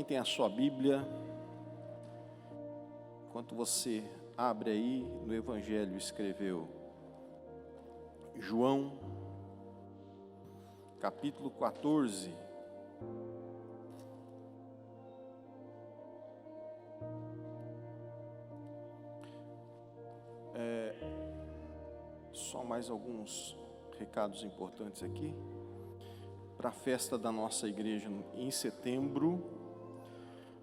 Quem tem a sua Bíblia, enquanto você abre aí, no Evangelho escreveu João, capítulo 14. Só mais alguns recados importantes aqui. Para a festa da nossa igreja em setembro,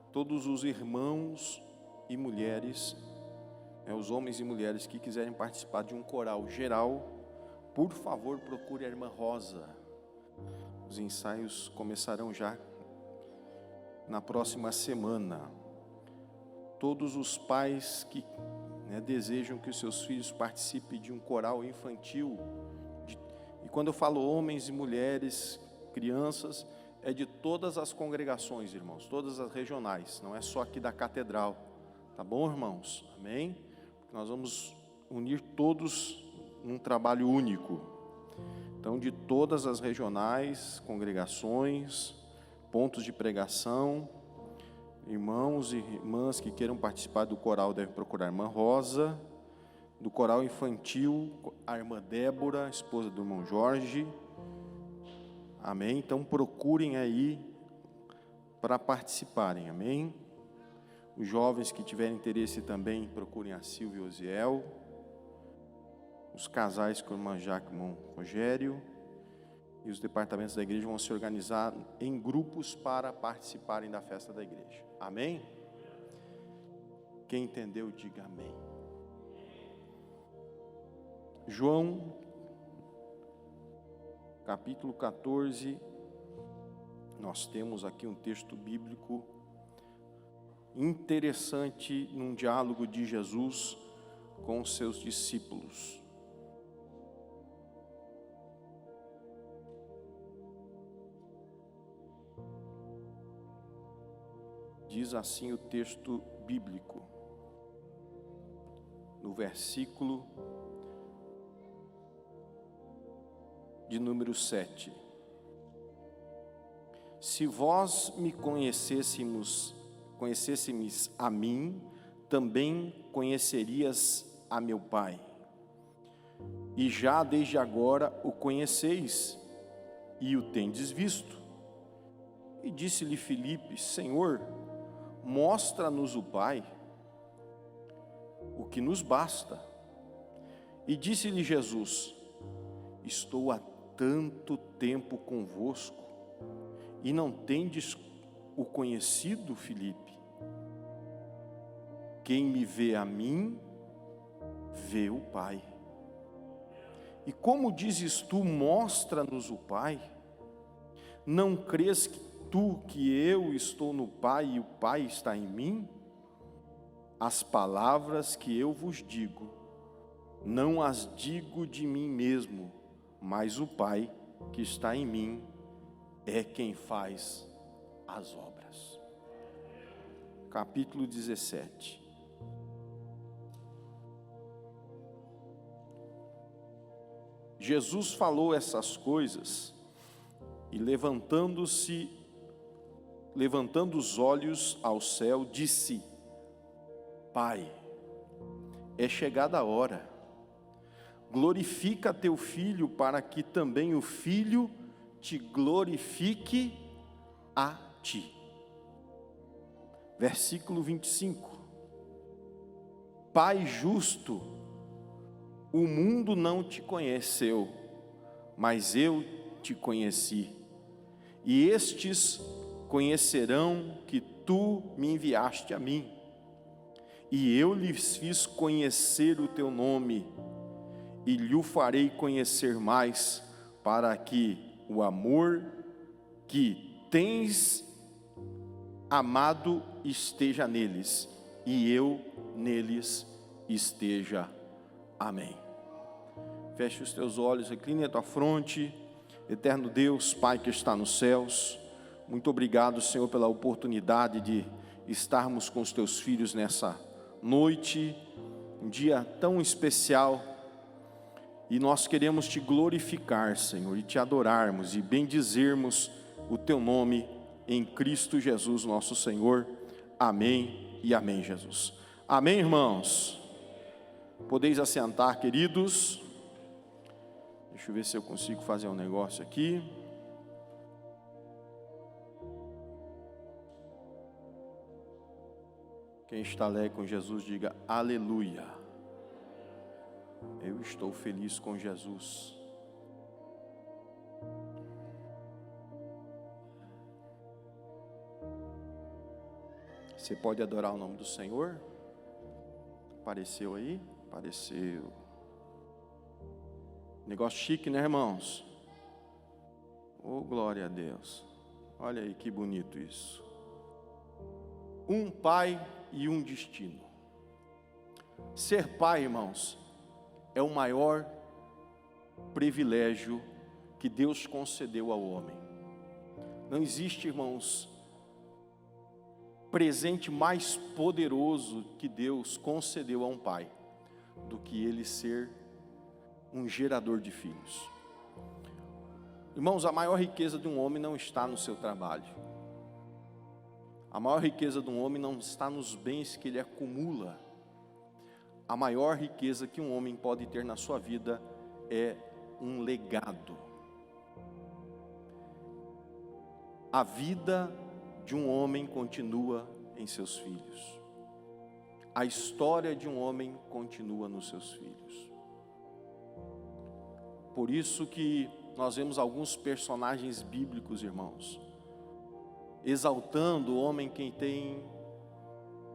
todos os irmãos e mulheres, os homens e mulheres que quiserem participar de um coral geral, por favor, procure a irmã Rosa. Os ensaios começarão já na próxima semana. Todos os pais que desejam que os seus filhos participem de um coral infantil, e quando eu falo homens e mulheres, crianças, é de todas as congregações, irmãos, todas as regionais, não é só aqui da catedral, tá bom, irmãos? Amém? Nós vamos unir todos num trabalho único. Então, de todas as regionais, congregações, pontos de pregação, irmãos e irmãs que queiram participar do coral devem procurar a irmã Rosa. Do coral infantil, a irmã Débora, esposa do irmão Jorge. Amém? Então procurem aí para participarem, amém? Os jovens que tiverem interesse também, procurem a Silvia e o Osiel. Os casais com a irmã Jaque e o irmão Rogério. E os departamentos da igreja vão se organizar em grupos para participarem da festa da igreja. Amém? Quem entendeu, diga amém. João, capítulo 14, nós temos aqui um texto bíblico interessante num diálogo de Jesus com os seus discípulos. Diz assim o texto bíblico, no versículo de número 7. Se vós me conhecêssemos a mim, também conhecerias a meu Pai. E já desde agora o conheceis e o tendes visto. E disse-lhe Filipe: Senhor, mostra-nos o Pai, o que nos basta. E disse-lhe Jesus: estou há tanto tempo convosco, e não tendes o conhecido, Filipe? Quem me vê a mim, vê o Pai. E como dizes tu, mostra-nos o Pai? Não crês que eu estou no Pai e o Pai está em mim? As palavras que eu vos digo, não as digo de mim mesmo, mas o Pai que está em mim é quem faz as obras. Capítulo 17. Jesus falou essas coisas e levantando os olhos ao céu, disse: Pai, é chegada a hora. Glorifica teu Filho, para que também o Filho te glorifique a ti. Versículo 25. Pai justo, o mundo não te conheceu, mas eu te conheci. E estes conhecerão que tu me enviaste a mim. E eu lhes fiz conhecer o teu nome, e lhe farei conhecer mais, para que o amor que tens amado esteja neles, e eu neles esteja. Amém. Feche os teus olhos, recline a tua fronte. Eterno Deus, Pai que está nos céus, muito obrigado, Senhor, pela oportunidade de estarmos com os teus filhos nessa noite, um dia tão especial, e nós queremos te glorificar, Senhor, e te adorarmos e bendizermos o teu nome em Cristo Jesus nosso Senhor. Amém e amém, Jesus. Amém, irmãos? Podeis assentar, queridos. Deixa eu ver se eu consigo fazer um negócio aqui. Quem está alegre com Jesus, diga aleluia. Eu estou feliz com Jesus. Você pode adorar o nome do Senhor? Apareceu aí? Apareceu. Negócio chique, né, irmãos? Oh, glória a Deus. Olha aí que bonito isso. Um pai e um destino. Ser pai, irmãos, é o maior privilégio que Deus concedeu ao homem. Não existe, irmãos, presente mais poderoso que Deus concedeu a um pai do que ele ser um gerador de filhos. Irmãos, a maior riqueza de um homem não está no seu trabalho. A maior riqueza de um homem não está nos bens que ele acumula. A maior riqueza que um homem pode ter na sua vida é um legado. A vida de um homem continua em seus filhos. A história de um homem continua nos seus filhos. Por isso que nós vemos alguns personagens bíblicos, irmãos, exaltando o homem que tem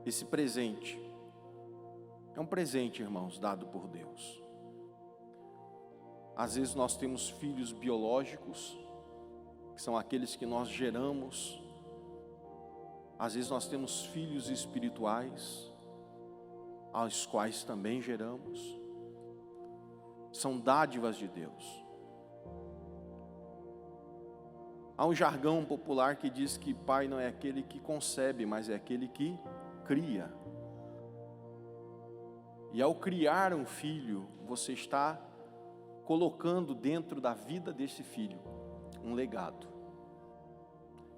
esse presente. É um presente, irmãos, dado por Deus. Às vezes nós temos filhos biológicos, que são aqueles que nós geramos. Às vezes nós temos filhos espirituais, aos quais também geramos. São dádivas de Deus. Há um jargão popular que diz que pai não é aquele que concebe, mas é aquele que cria. E ao criar um filho, você está colocando dentro da vida desse filho um legado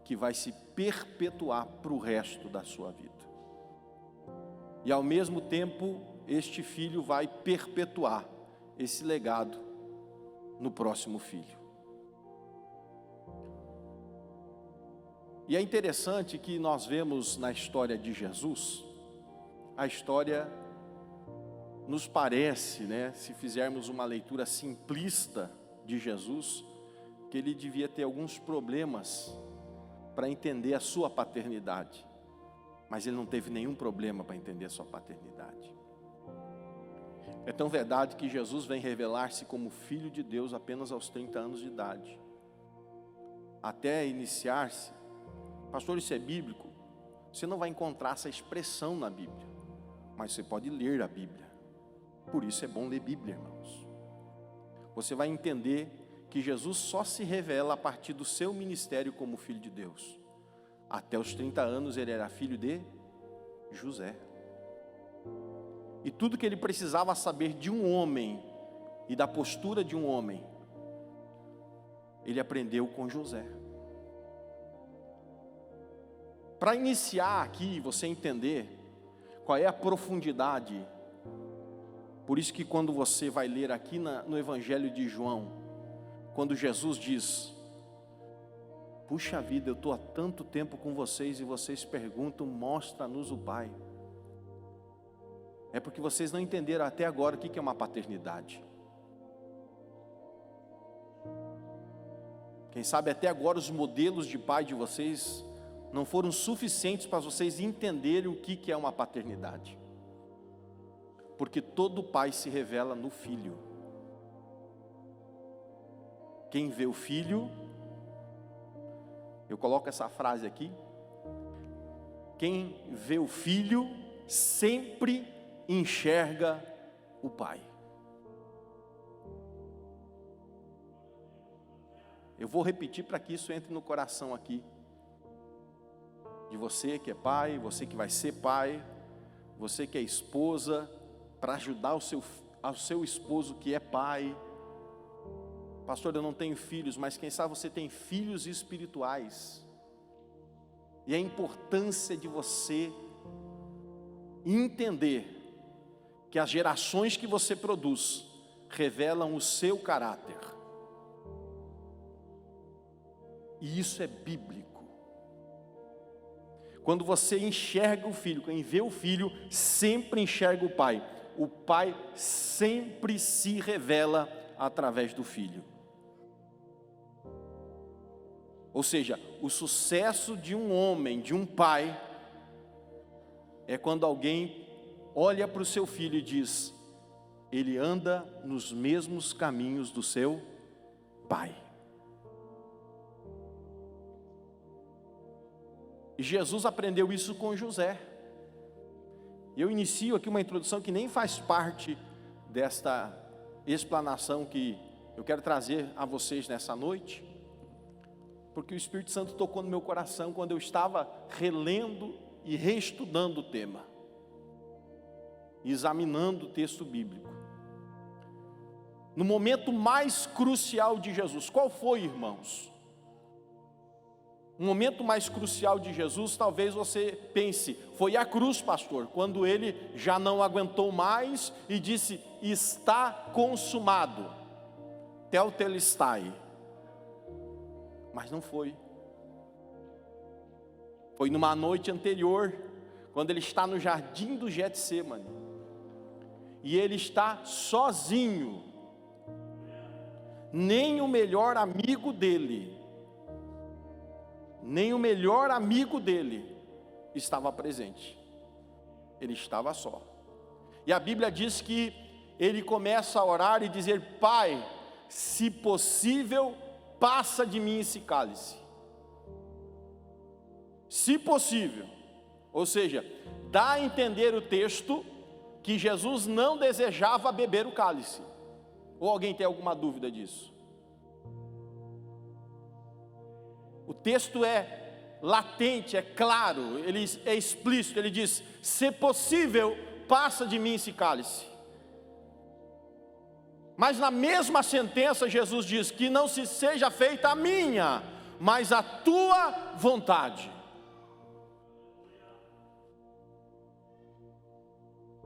que vai se perpetuar para o resto da sua vida. E ao mesmo tempo, este filho vai perpetuar esse legado no próximo filho. E é interessante que nós vemos na história de Jesus, a história nos parece, né, se fizermos uma leitura simplista de Jesus, que ele devia ter alguns problemas para entender a sua paternidade, mas ele não teve nenhum problema para entender a sua paternidade. É tão verdade que Jesus vem revelar-se como Filho de Deus apenas aos 30 anos de idade. Até iniciar-se, pastor, isso é bíblico? Você não vai encontrar essa expressão na Bíblia, mas você pode ler a Bíblia. Por isso é bom ler Bíblia, irmãos. Você vai entender que Jesus só se revela a partir do seu ministério como Filho de Deus. Até os 30 anos ele era filho de José. E tudo que ele precisava saber de um homem e da postura de um homem, ele aprendeu com José. Para iniciar aqui, você entender qual é a profundidade, por isso que quando você vai ler aqui no Evangelho de João, quando Jesus diz, puxa vida, eu estou há tanto tempo com vocês e vocês perguntam, mostra-nos o Pai. É porque vocês não entenderam até agora o que é uma paternidade. Quem sabe até agora os modelos de pai de vocês não foram suficientes para vocês entenderem o que é uma paternidade. Porque todo pai se revela no filho. Quem vê o filho, eu coloco essa frase aqui, quem vê o filho sempre enxerga o pai. Eu vou repetir para que isso entre no coração aqui, de você que é pai, você que vai ser pai, você que é esposa, para ajudar ao seu esposo que é pai. Pastor, eu não tenho filhos, mas quem sabe você tem filhos espirituais. e a importância de você entender que as gerações que você produz revelam o seu caráter. E isso é bíblico. Quando você enxerga o filho, quem vê o filho sempre enxerga o pai. O pai sempre se revela através do filho. Ou seja, o sucesso de um homem, de um pai, é quando alguém olha para o seu filho e diz: ele anda nos mesmos caminhos do seu pai. E Jesus aprendeu isso com José. E eu inicio aqui uma introdução que nem faz parte desta explanação que eu quero trazer a vocês nessa noite, porque o Espírito Santo tocou no meu coração quando eu estava relendo e reestudando o tema, examinando o texto bíblico. No momento mais crucial de Jesus, qual foi, irmãos? O momento mais crucial de Jesus, talvez você pense, foi a cruz, pastor, quando ele já não aguentou mais e disse: está consumado, tetelestai. Mas não foi. Foi numa noite anterior, quando ele está no jardim do Getsemane, e ele está sozinho. Nem o melhor amigo dele estava presente. Ele estava só. E a Bíblia diz que ele começa a orar e dizer: Pai, se possível, passa de mim esse cálice. Se possível. Ou seja, dá a entender o texto que Jesus não desejava beber o cálice. Ou alguém tem alguma dúvida disso? O texto é latente, é claro, ele é explícito, ele diz: se possível, passa de mim esse cálice. Mas na mesma sentença Jesus diz que não se seja feita a minha, mas a tua vontade.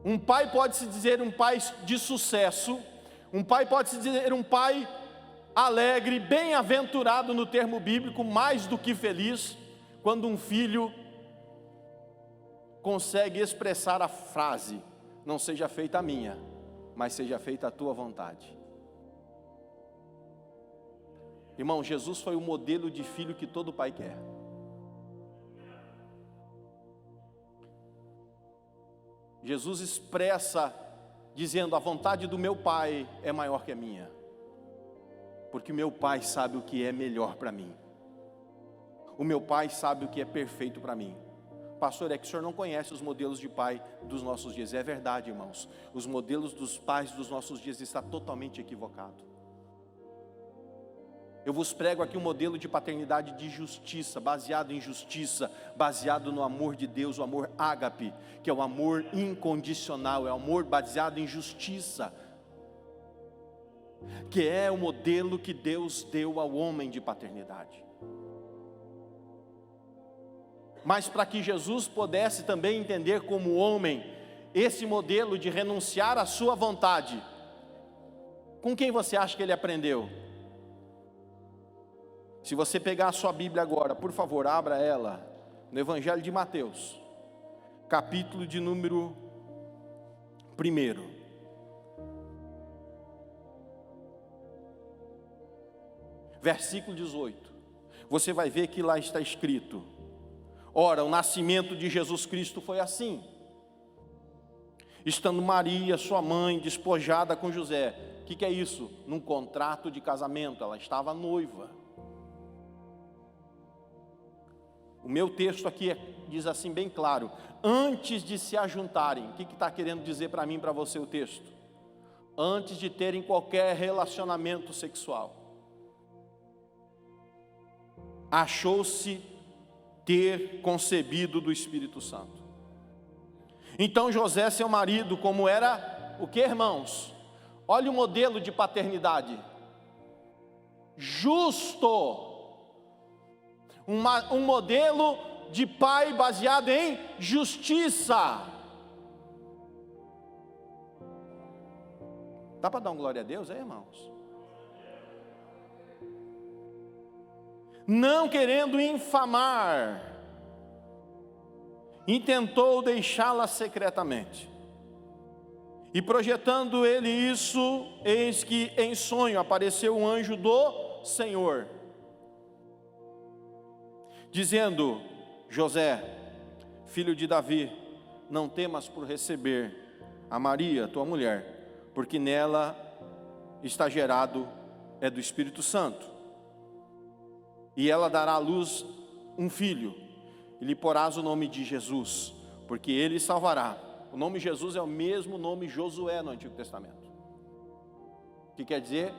Um pai pode se dizer um pai de sucesso, um pai pode se dizer um pai alegre, bem-aventurado no termo bíblico, mais do que feliz, quando um filho consegue expressar a frase: não seja feita a minha, mas seja feita a tua vontade. Irmão, Jesus foi o modelo de filho que todo pai quer. Jesus expressa dizendo: a vontade do meu pai é maior que a minha, porque o meu pai sabe o que é melhor para mim. O meu pai sabe o que é perfeito para mim. Pastor, é que o senhor não conhece os modelos de pai dos nossos dias. É verdade, irmãos. Os modelos dos pais dos nossos dias estão totalmente equivocados. Eu vos prego aqui um modelo de paternidade de justiça, baseado em justiça, baseado no amor de Deus, o amor ágape, que é o amor incondicional, é o amor baseado em justiça, que é o modelo que Deus deu ao homem de paternidade. Mas para que Jesus pudesse também entender como homem esse modelo de renunciar à sua vontade, com quem você acha que ele aprendeu? Se você pegar a sua Bíblia agora, por favor, abra ela no Evangelho de Mateus, capítulo de número 1. Versículo 18, você vai ver que lá está escrito: ora, o nascimento de Jesus Cristo foi assim. Estando Maria, sua mãe, despojada com José. O que é isso? Num contrato de casamento, ela estava noiva. O meu texto aqui diz assim bem claro: antes de se ajuntarem. O que está querendo dizer para mim e para você o texto? Antes de terem qualquer relacionamento sexual, achou-se ter concebido do Espírito Santo. Então José, seu marido, como era o que, irmãos? Olha o modelo de paternidade: justo. Um modelo de pai baseado em justiça. Dá para dar um glória a Deus aí, irmãos? Não querendo infamar, intentou deixá-la secretamente. E projetando ele isso, eis que em sonho apareceu um anjo do Senhor, dizendo: José, filho de Davi, não temas por receber a Maria, tua mulher, porque nela está gerado do Espírito Santo. E ela dará à luz um filho, e lhe porás o nome de Jesus, porque ele salvará. O nome Jesus é o mesmo nome Josué no Antigo Testamento, que quer dizer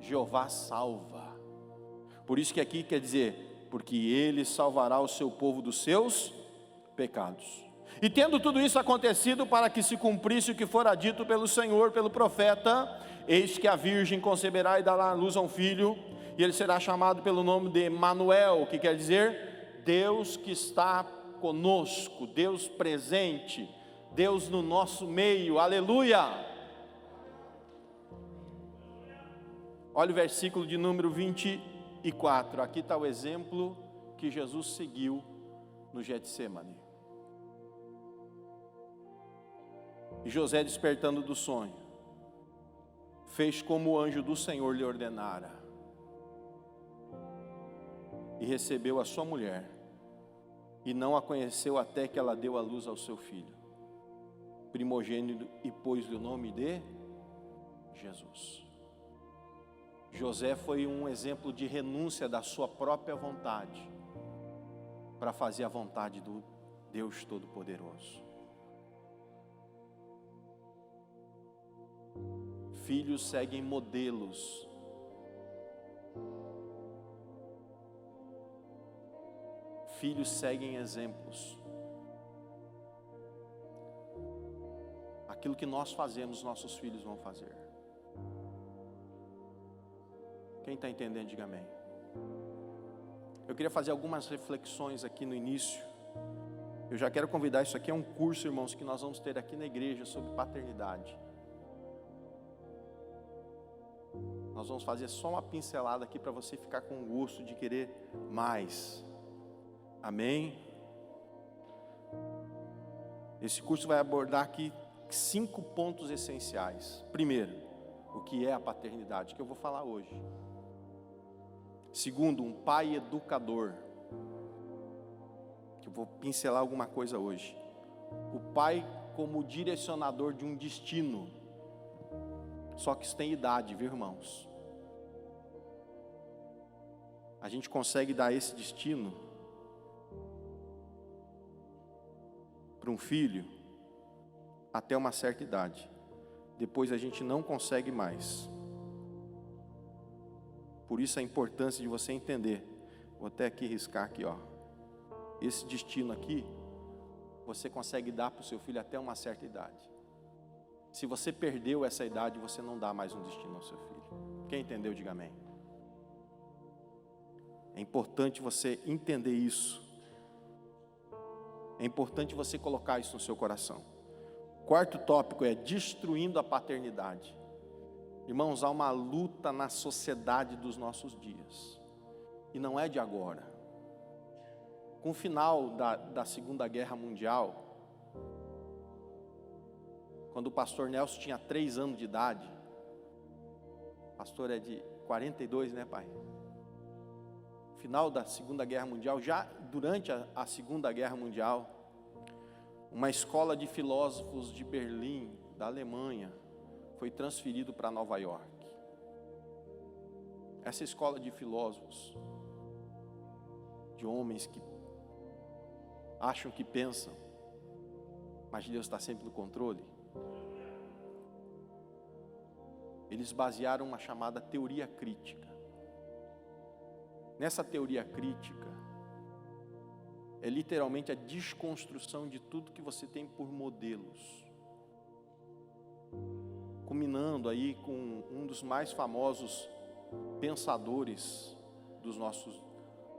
Jeová salva. Por isso que aqui quer dizer, porque ele salvará o seu povo dos seus pecados. E tendo tudo isso acontecido para que se cumprisse o que fora dito pelo Senhor, pelo profeta: eis que a virgem conceberá e dará à luz a um filho, e ele será chamado pelo nome de Emanuel, que quer dizer Deus que está conosco, Deus presente, Deus no nosso meio, aleluia. Olha o versículo de número 24, aqui está o exemplo que Jesus seguiu no Getsemane. E José, despertando do sonho, fez como o anjo do Senhor lhe ordenara, e recebeu a sua mulher, e não a conheceu até que ela deu à luz ao seu filho primogênito, e pôs-lhe o nome de Jesus. José foi um exemplo de renúncia da sua própria vontade, para fazer a vontade do Deus Todo-Poderoso. Filhos seguem modelos. Filhos seguem exemplos. Aquilo que nós fazemos, nossos filhos vão fazer. Quem está entendendo, diga amém. Eu queria fazer algumas reflexões aqui no início. Eu já quero convidar, isso aqui é um curso, irmãos, que nós vamos ter aqui na igreja sobre paternidade. Nós vamos fazer só uma pincelada aqui para você ficar com gosto de querer mais. Amém? Esse curso vai abordar aqui 5 pontos essenciais. Primeiro, o que é a paternidade, que eu vou falar hoje. Segundo, um pai educador, que eu vou pincelar alguma coisa hoje. O pai como direcionador de um destino. Só que isso tem idade, viu, irmãos? A gente consegue dar esse destino para um filho até uma certa idade. Depois a gente não consegue mais. Por isso a importância de você entender. Vou até aqui riscar aqui, ó. Esse destino aqui, você consegue dar para o seu filho até uma certa idade. Se você perdeu essa idade, você não dá mais um destino ao seu filho. Quem entendeu, diga amém. É importante você entender isso. É importante você colocar isso no seu coração. Quarto tópico é destruindo a paternidade. Irmãos, há uma luta na sociedade dos nossos dias. E não é de agora. Com o final da Segunda Guerra Mundial, quando o pastor Nelson tinha 3 anos de idade, o pastor é de 42, né, pai? Final da Segunda Guerra Mundial, já durante a Segunda Guerra Mundial, uma escola de filósofos de Berlim, da Alemanha, foi transferido para Nova York. Essa escola de filósofos, de homens que acham que pensam, mas Deus está sempre no controle. Eles basearam uma chamada teoria crítica. Nessa teoria crítica, é literalmente a desconstrução de tudo que você tem por modelos. Culminando aí com um dos mais famosos pensadores dos nossos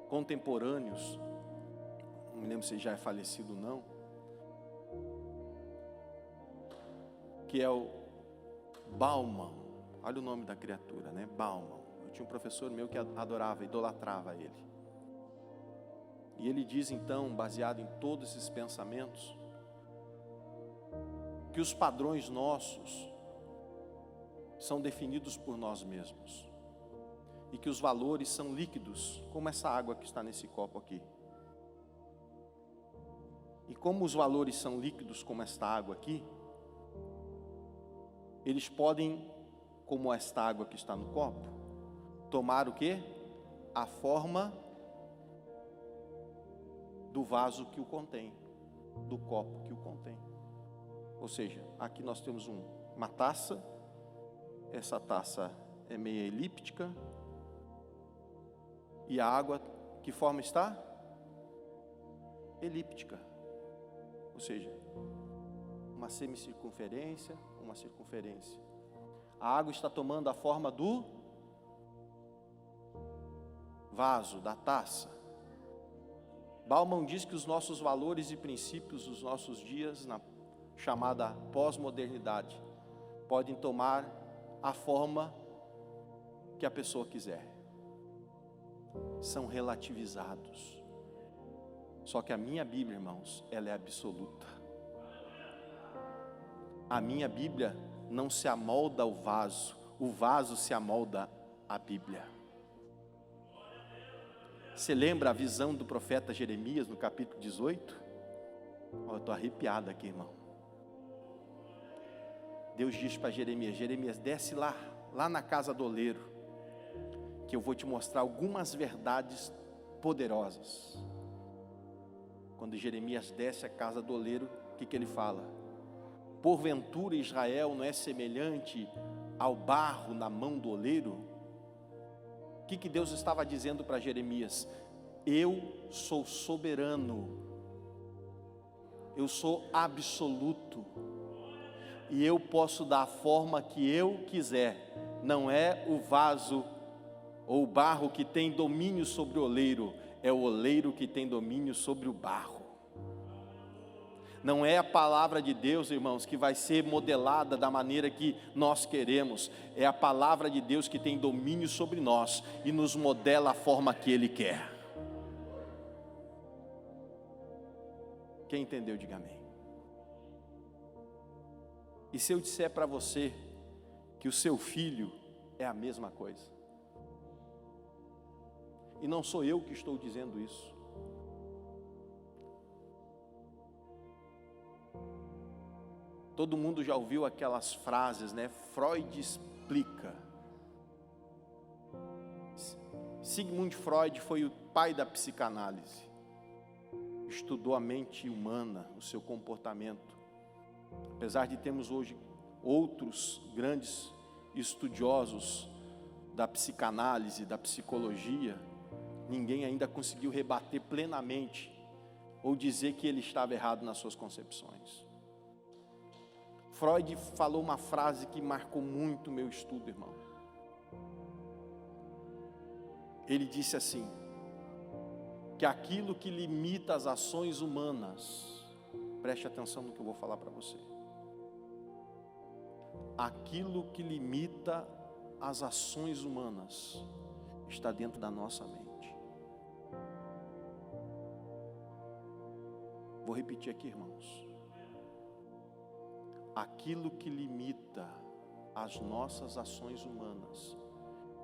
contemporâneos, um me lembro se já é falecido ou não, que é o Bauman. Olha o nome da criatura, né? Bauman. Eu tinha um professor meu que adorava, idolatrava ele. E ele diz então, baseado em todos esses pensamentos, que os padrões nossos são definidos por nós mesmos. E que os valores são líquidos, como essa água que está nesse copo aqui. E como os valores são líquidos, como esta água aqui, eles podem, como esta água que está no copo, tomar o quê? A forma do vaso que o contém, do copo que o contém. Ou seja, aqui nós temos uma taça, essa taça é meia elíptica, e a água, que forma está? Elíptica. Ou seja, uma semicircunferência, uma circunferência. A água está tomando a forma do vaso, da taça. Bauman diz que os nossos valores e princípios dos nossos dias, na chamada pós-modernidade, podem tomar a forma que a pessoa quiser. São relativizados. Só que a minha Bíblia, irmãos, ela é absoluta. A minha Bíblia não se amolda ao vaso, o vaso se amolda à Bíblia. Você lembra a visão do profeta Jeremias no capítulo 18? Eu estou arrepiado aqui, irmão. Deus diz para Jeremias: Jeremias, desce lá na casa do oleiro, que eu vou te mostrar algumas verdades poderosas. Quando Jeremias desce à casa do oleiro, o que ele fala? Porventura Israel não é semelhante ao barro na mão do oleiro? O que Deus estava dizendo para Jeremias? Eu sou soberano, eu sou absoluto, e eu posso dar a forma que eu quiser. Não é o vaso ou o barro que tem domínio sobre o oleiro, é o oleiro que tem domínio sobre o barro. Não é a palavra de Deus, irmãos, que vai ser modelada da maneira que nós queremos. É a palavra de Deus que tem domínio sobre nós e nos modela a forma que Ele quer. Quem entendeu, diga amém. E se eu disser para você que o seu filho é a mesma coisa? E não sou eu que estou dizendo isso. Todo mundo já ouviu aquelas frases, né? Freud explica. Sigmund Freud foi o pai da psicanálise. Estudou a mente humana, o seu comportamento. Apesar de termos hoje outros grandes estudiosos da psicanálise, da psicologia, ninguém ainda conseguiu rebater plenamente ou dizer que ele estava errado nas suas concepções. Freud falou uma frase que marcou muito o meu estudo, irmão. Ele disse assim, que aquilo que limita as ações humanas, preste atenção no que eu vou falar para você. Aquilo que limita as ações humanas está dentro da nossa mente. Vou repetir aqui, irmãos. Aquilo que limita as nossas ações humanas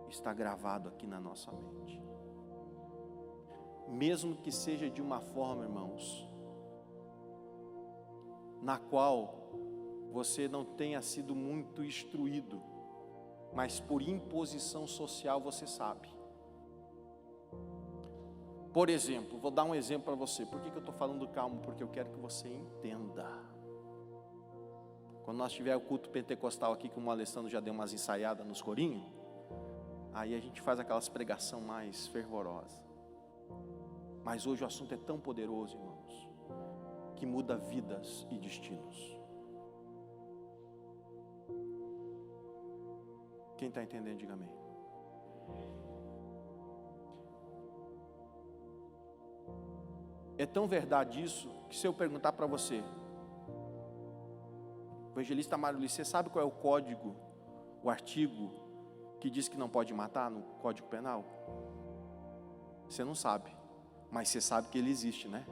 está gravado aqui na nossa mente. Mesmo que seja de uma forma, irmãos, na qual você não tenha sido muito instruído, mas por imposição social você sabe. Por exemplo, vou dar um exemplo para você. Por que eu estou falando calmo? Porque eu quero que você entenda. Quando nós tiver o culto pentecostal aqui, como o Alessandro já deu umas ensaiadas nos corinhos, aí a gente faz aquelas pregação mais fervorosa. Mas hoje o assunto é tão poderoso, irmãos, que muda vidas e destinos. Quem está entendendo, diga amém. É tão verdade isso, que se eu perguntar para você, evangelista Mário Luiz, você sabe qual é o código, o artigo que diz que não pode matar no Código Penal? Você não sabe, mas você sabe que ele existe, né?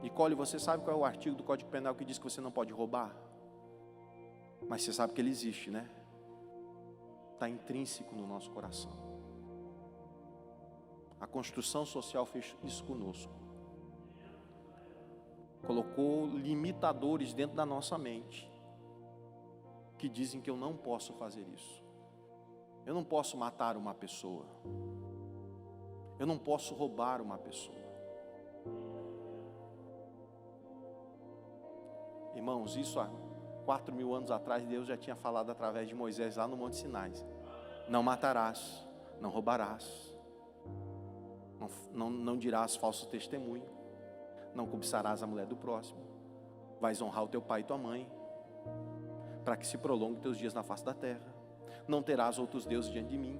Nicole, você sabe qual é o artigo do Código Penal que diz que você não pode roubar? Mas você sabe que ele existe, né? Está intrínseco no nosso coração. A construção social fez isso conosco. Colocou limitadores dentro da nossa mente, que dizem que eu não posso fazer isso. Eu não posso matar uma pessoa. Eu não posso roubar uma pessoa. Irmãos, isso há 4.000 anos atrás, Deus já tinha falado através de Moisés lá no Monte Sinai. Não matarás, não roubarás, não dirás falso testemunho, não cobiçarás a mulher do próximo, vais honrar o teu pai e tua mãe, para que se prolongue teus dias na face da terra. Não terás outros deuses diante de mim.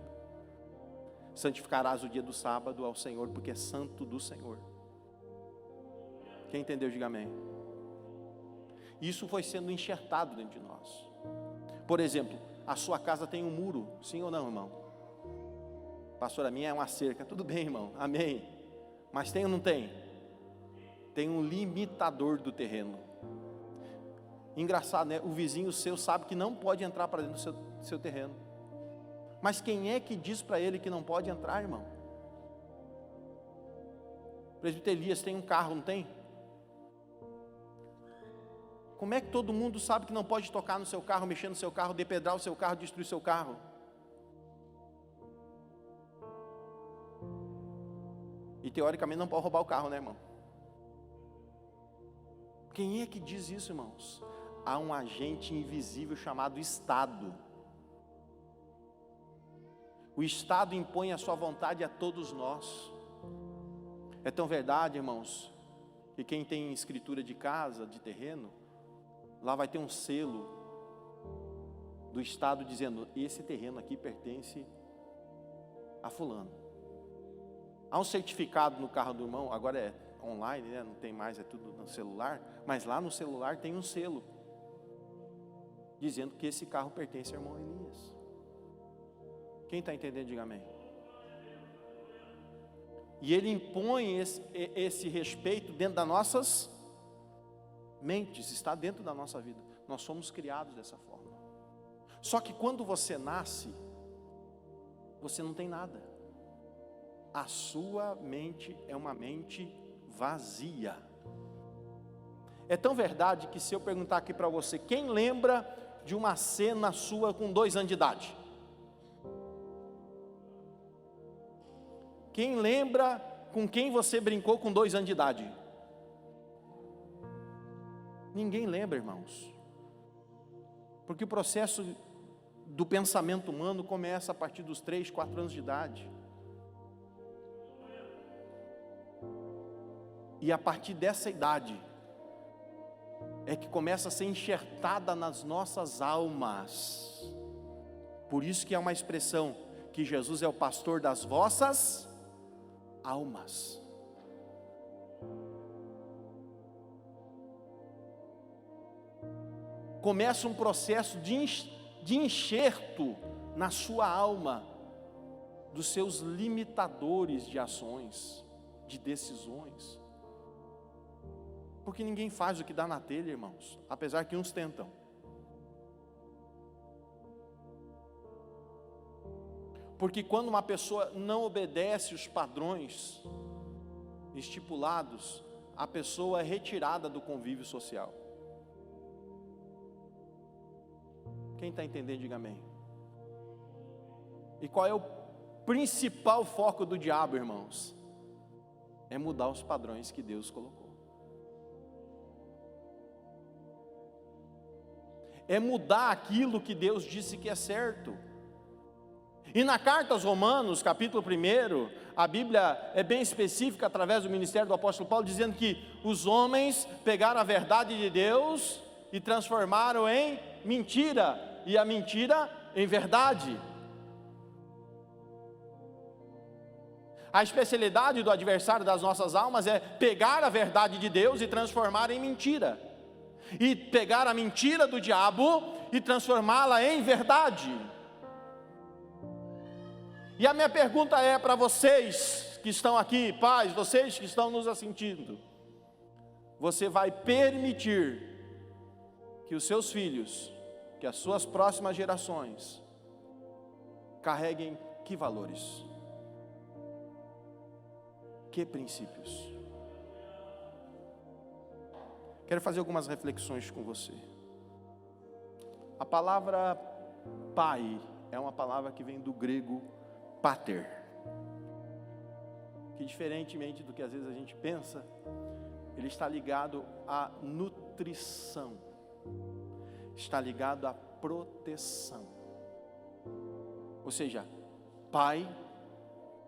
Santificarás o dia do sábado ao Senhor, porque é santo do Senhor. Quem entendeu, diga amém. Isso foi sendo enxertado dentro de nós. Por exemplo, a sua casa tem um muro, sim ou não, irmão? Pastor, a minha é uma cerca. Tudo bem, irmão, amém. Mas tem ou não tem? Tem um limitador do terreno. Engraçado, né? O vizinho seu sabe que não pode entrar para dentro do seu terreno. Mas quem é que diz para ele que não pode entrar, irmão? Presbítero Elias tem um carro, não tem? Como é que todo mundo sabe que não pode tocar no seu carro, mexer no seu carro, depedrar o seu carro, destruir o seu carro? E teoricamente não pode roubar o carro, né, irmão? Quem é que diz isso, irmãos? Há um agente invisível chamado Estado. O Estado impõe a sua vontade a todos nós. É tão verdade, irmãos, que quem tem escritura de casa, de terreno, lá vai ter um selo do Estado dizendo: esse terreno aqui pertence a fulano. Há um certificado no carro do irmão, agora é online, né? Não tem mais, é tudo no celular, mas lá no celular tem um selo dizendo que esse carro pertence ao irmão Elias. Quem está entendendo, diga amém. E ele impõe esse respeito dentro das nossas mentes, está dentro da nossa vida. Nós somos criados dessa forma. Só que quando você nasce, você não tem nada. A sua mente é uma mente vazia. É tão verdade que se eu perguntar aqui para você, quem lembra de uma cena sua com 2 anos de idade? Quem lembra com quem você brincou com 2 anos de idade? Ninguém lembra, irmãos. Porque o processo do pensamento humano começa a partir dos 3, 4 anos de idade. E a partir dessa idade é que começa a ser enxertada nas nossas almas. Por isso que há uma expressão que Jesus é o pastor das vossas almas. Começa um processo de enxerto na sua alma dos seus limitadores de ações, de decisões. Porque ninguém faz o que dá na telha, irmãos, apesar que uns tentam. Porque quando uma pessoa não obedece os padrões estipulados, a pessoa é retirada do convívio social. Quem está entendendo, diga amém. E qual é o principal foco do diabo, irmãos? É mudar os padrões que Deus colocou. É mudar aquilo que Deus disse que é certo. E na carta aos Romanos, capítulo 1, a Bíblia é bem específica através do ministério do apóstolo Paulo, dizendo que os homens pegaram a verdade de Deus e transformaram em mentira, e a mentira em verdade. A especialidade do adversário das nossas almas é pegar a verdade de Deus e transformar em mentira, e pegar a mentira do diabo e transformá-la em verdade. E a minha pergunta é para vocês que estão aqui, pais, vocês que estão nos assistindo: você vai permitir que os seus filhos, que as suas próximas gerações, carreguem que valores? Que princípios? Quero fazer algumas reflexões com você. A palavra pai é uma palavra que vem do grego pater, que diferentemente do que às vezes a gente pensa, ele está ligado à nutrição, está ligado à proteção. Ou seja, pai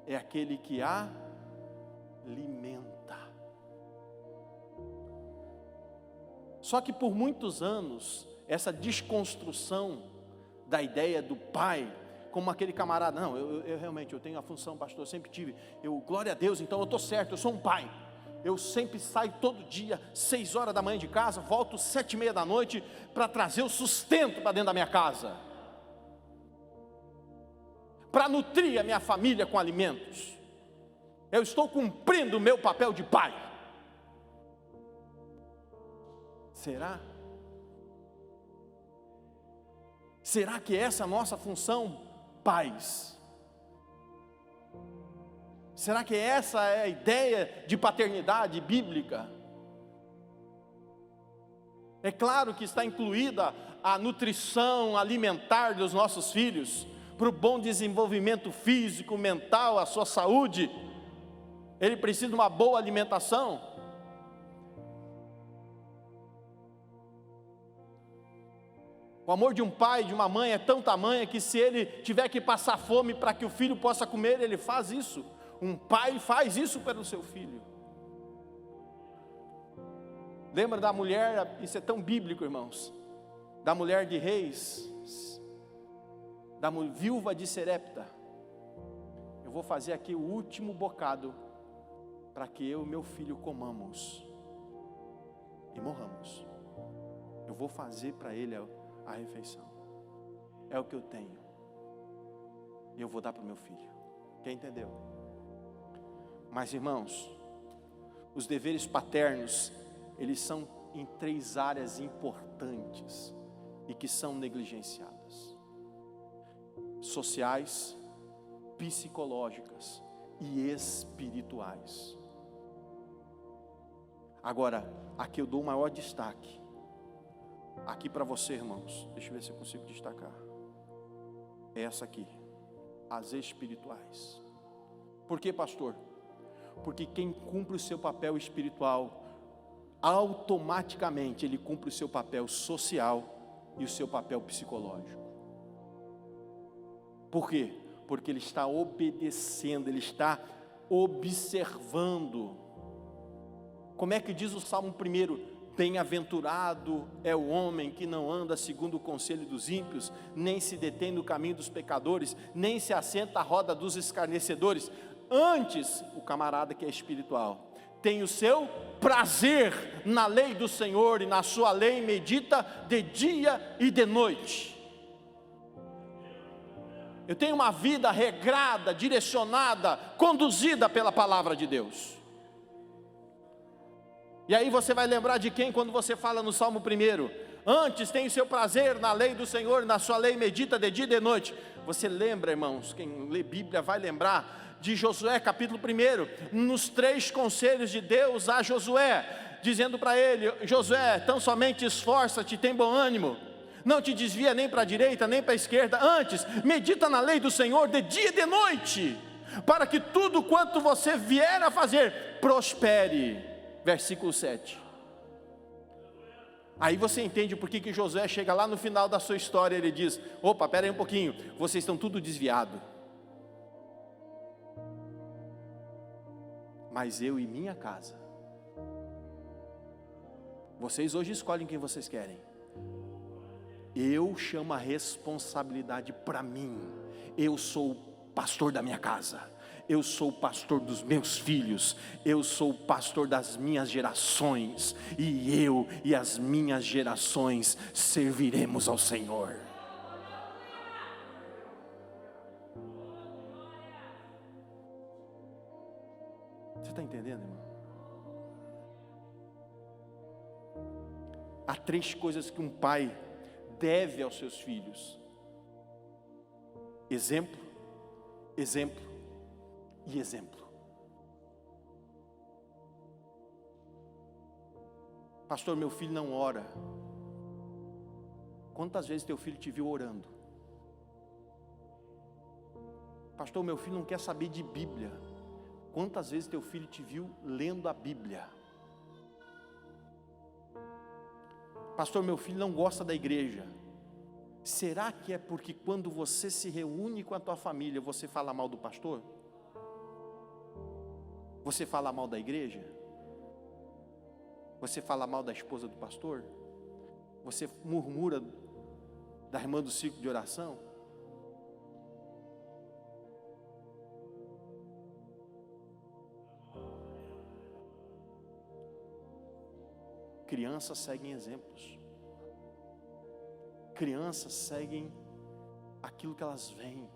é aquele que alimenta. Só que por muitos anos, essa desconstrução da ideia do pai, como aquele camarada, não, eu realmente, eu tenho a função, pastor, eu sempre tive, glória a Deus, então eu estou certo, eu sou um pai, eu sempre saio todo dia, 6 horas da manhã de casa, volto 7:30 da noite, para trazer o sustento para dentro da minha casa, para nutrir a minha família com alimentos. Eu estou cumprindo o meu papel de pai. Será? Será que essa é a nossa função, pais? Será que essa é a ideia de paternidade bíblica? É claro que está incluída a nutrição alimentar dos nossos filhos, para o bom desenvolvimento físico, mental, a sua saúde. Ele precisa de uma boa alimentação. O amor de um pai e de uma mãe é tão tamanho que se ele tiver que passar fome para que o filho possa comer, ele faz isso. Um pai faz isso pelo seu filho. Lembra da mulher, isso é tão bíblico, irmãos, da mulher de Reis, da viúva de Serepta. Eu vou fazer aqui o último bocado para que eu e meu filho comamos e morramos. Eu vou fazer para ele a refeição. É o que eu tenho e eu vou dar para o meu filho. Quem entendeu? Mas, irmãos, os deveres paternos, eles são em 3 áreas importantes e que são negligenciadas: sociais, psicológicas e espirituais. Agora, aqui eu dou o maior destaque, aqui para você, irmãos, deixa eu ver se eu consigo destacar, é essa aqui, as espirituais. Por que, pastor? Porque quem cumpre o seu papel espiritual, automaticamente ele cumpre o seu papel social e o seu papel psicológico. Por quê? Porque ele está obedecendo, ele está observando. Como é que diz o Salmo 1? Bem-aventurado é o homem que não anda segundo o conselho dos ímpios, nem se detém no caminho dos pecadores, nem se assenta à roda dos escarnecedores. Antes, o camarada que é espiritual tem o seu prazer na lei do Senhor, e na sua lei medita de dia e de noite. Eu tenho uma vida regrada, direcionada, conduzida pela palavra de Deus. E aí você vai lembrar de quem quando você fala no Salmo 1? Antes tem o seu prazer na lei do Senhor, na sua lei medita de dia e de noite. Você lembra, irmãos, quem lê Bíblia vai lembrar de Josué capítulo 1, nos 3 conselhos de Deus a Josué, dizendo para ele: Josué, tão somente esforça-te, tem bom ânimo, não te desvia nem para a direita, nem para a esquerda, antes medita na lei do Senhor de dia e de noite, para que tudo quanto você vier a fazer, prospere. Versículo 7. Aí você entende por que Josué chega lá no final da sua história, ele diz: opa, espera aí um pouquinho, vocês estão tudo desviado, mas eu e minha casa, vocês hoje escolhem quem vocês querem, eu chamo a responsabilidade para mim. Eu sou o pastor da minha casa, eu sou o pastor dos meus filhos, eu sou o pastor das minhas gerações, e eu e as minhas gerações serviremos ao Senhor. Você está entendendo, irmão? Há 3 coisas que um pai deve aos seus filhos: exemplo, exemplo e exemplo. Pastor, meu filho não ora. Quantas vezes teu filho te viu orando? Pastor, meu filho não quer saber de Bíblia. Quantas vezes teu filho te viu lendo a Bíblia? Pastor, meu filho não gosta da igreja. Será que é porque quando você se reúne com a tua família, você fala mal do pastor? Você fala mal da igreja? Você fala mal da esposa do pastor? Você murmura da irmã do círculo de oração? Crianças seguem exemplos. Crianças seguem aquilo que elas veem.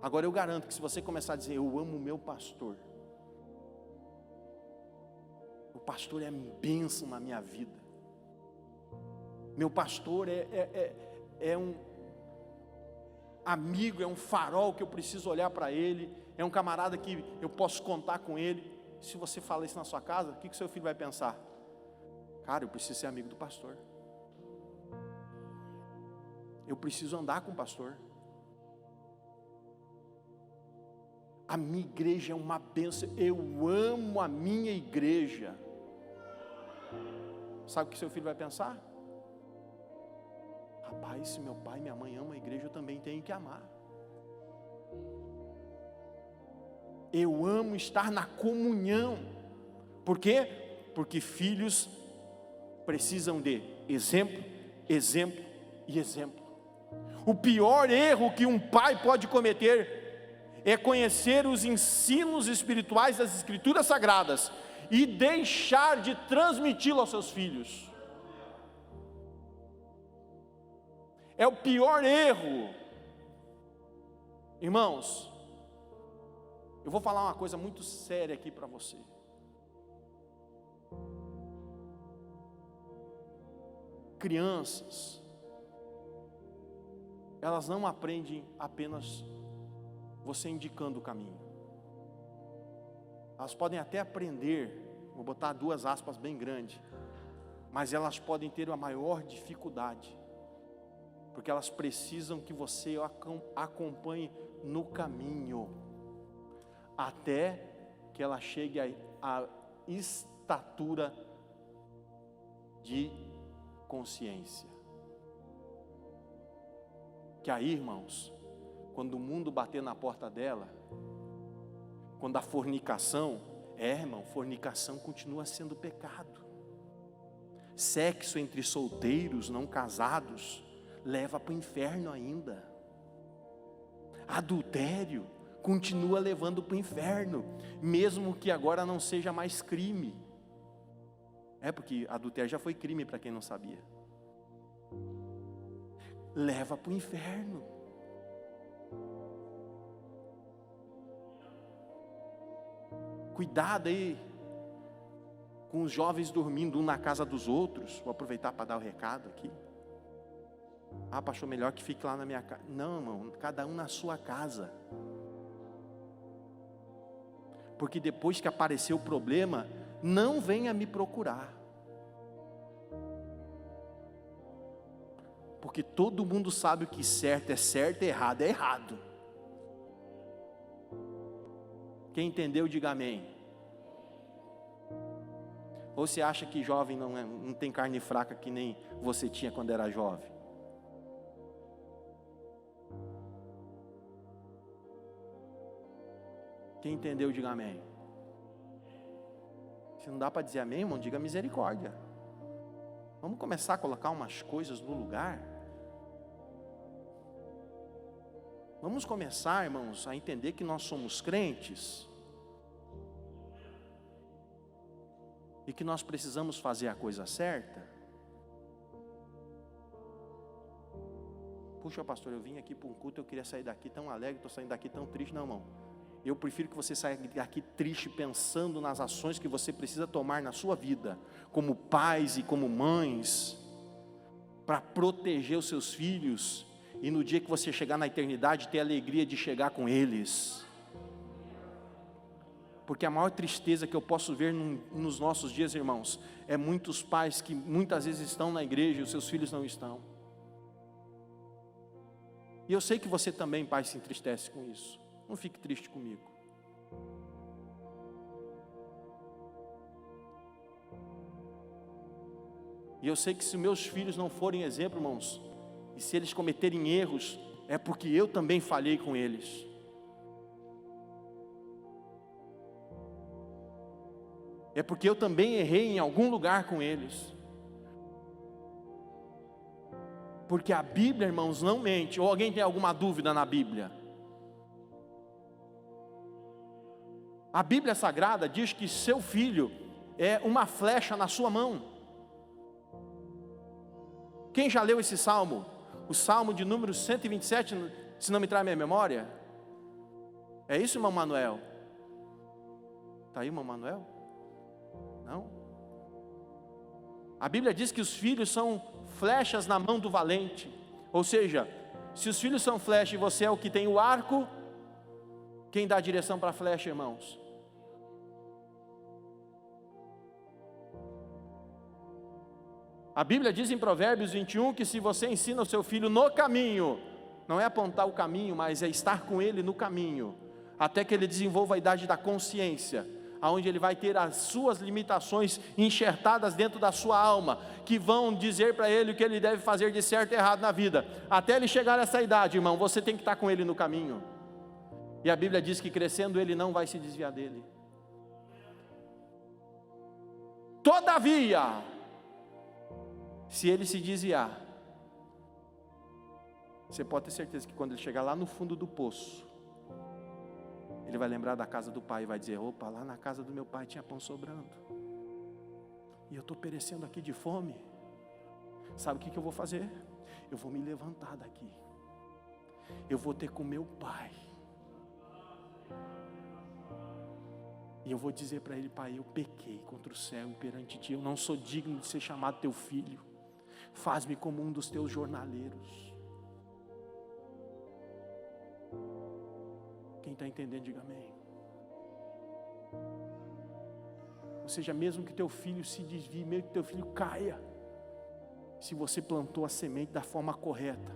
Agora eu garanto que se você começar a dizer, eu amo o meu pastor, o pastor é bênção na minha vida, meu pastor é um amigo, é um farol que eu preciso olhar para ele, é um camarada que eu posso contar com ele. Se você fala isso na sua casa, o que seu filho vai pensar? Cara, eu preciso ser amigo do pastor, eu preciso andar com o pastor. A minha igreja é uma bênção, eu amo a minha igreja. Sabe o que seu filho vai pensar? Rapaz, se meu pai e minha mãe amam a igreja, eu também tenho que amar. Eu amo estar na comunhão. Por quê? Porque filhos precisam de exemplo, exemplo e exemplo. O pior erro que um pai pode cometer é conhecer os ensinos espirituais das Escrituras Sagradas e deixar de transmiti-lo aos seus filhos. É o pior erro. Irmãos, eu vou falar uma coisa muito séria aqui para você. Crianças, elas não aprendem apenas você indicando o caminho. Elas podem até aprender, vou botar 2 aspas bem grandes, mas elas podem ter a maior dificuldade, porque elas precisam que você acompanhe no caminho, até que ela chegue à estatura de consciência. Que aí, irmãos, quando o mundo bater na porta dela, quando a fornicação, irmão, fornicação continua sendo pecado. Sexo entre solteiros, não casados, leva para o inferno ainda. Adultério continua levando para o inferno, mesmo que agora não seja mais crime. Porque adultério já foi crime para quem não sabia. Leva para o inferno. Cuidado aí com os jovens dormindo um na casa dos outros. Vou aproveitar para dar o recado aqui. Pastor, melhor que fique lá na minha casa. Não, irmão, cada um na sua casa. Porque depois que apareceu o problema, não venha me procurar. Porque todo mundo sabe o que certo e errado é errado. Quem entendeu, diga amém. Ou você acha que jovem não tem carne fraca que nem você tinha quando era jovem? Quem entendeu, diga amém. Se não dá para dizer amém, irmão, diga misericórdia. Vamos começar a colocar umas coisas no lugar. Vamos começar, irmãos, a entender que nós somos crentes e que nós precisamos fazer a coisa certa. Puxa, pastor, eu vim aqui para um culto, eu queria sair daqui tão alegre, estou saindo daqui tão triste. Não, irmão. Eu prefiro que você saia daqui triste, pensando nas ações que você precisa tomar na sua vida, como pais e como mães, para proteger os seus filhos, e no dia que você chegar na eternidade, ter a alegria de chegar com eles. Porque a maior tristeza que eu posso ver nos nossos dias, irmãos, é muitos pais que muitas vezes estão na igreja e os seus filhos não estão. E eu sei que você também, pai, se entristece com isso. Não fique triste comigo. E eu sei que se meus filhos não forem exemplo, irmãos, e se eles cometerem erros, é porque eu também falhei com eles. É porque eu também errei em algum lugar com eles. Porque a Bíblia, irmãos, não mente. Ou alguém tem alguma dúvida na Bíblia? A Bíblia Sagrada diz que seu filho é uma flecha na sua mão. Quem já leu esse salmo? O salmo de número 127, se não me trai a minha memória. É isso, irmão Manuel? Está aí, irmão Manuel? Não? A Bíblia diz que os filhos são flechas na mão do valente. Ou seja, se os filhos são flecha e você é o que tem o arco, quem dá a direção para a flecha, irmãos? A Bíblia diz em Provérbios 21 que se você ensina o seu filho no caminho, não é apontar o caminho, mas é estar com ele no caminho, até que ele desenvolva a idade da consciência, aonde ele vai ter as suas limitações enxertadas dentro da sua alma, que vão dizer para ele o que ele deve fazer de certo e errado na vida. Até ele chegar a essa idade, irmão, você tem que estar com ele no caminho. E a Bíblia diz que crescendo ele não vai se desviar dele. Todavia, se ele se desviar, você pode ter certeza que quando ele chegar lá no fundo do poço, ele vai lembrar da casa do pai e vai dizer: opa, lá na casa do meu pai tinha pão sobrando, e eu estou perecendo aqui de fome. Sabe o que eu vou fazer? Eu vou me levantar daqui, eu vou ter com meu pai, e eu vou dizer para ele: pai, eu pequei contra o céu e perante ti, eu não sou digno de ser chamado teu filho, faz-me como um dos teus jornaleiros. Quem está entendendo, diga amém. Ou seja, mesmo que teu filho se desvie, mesmo que teu filho caia, se você plantou a semente da forma correta,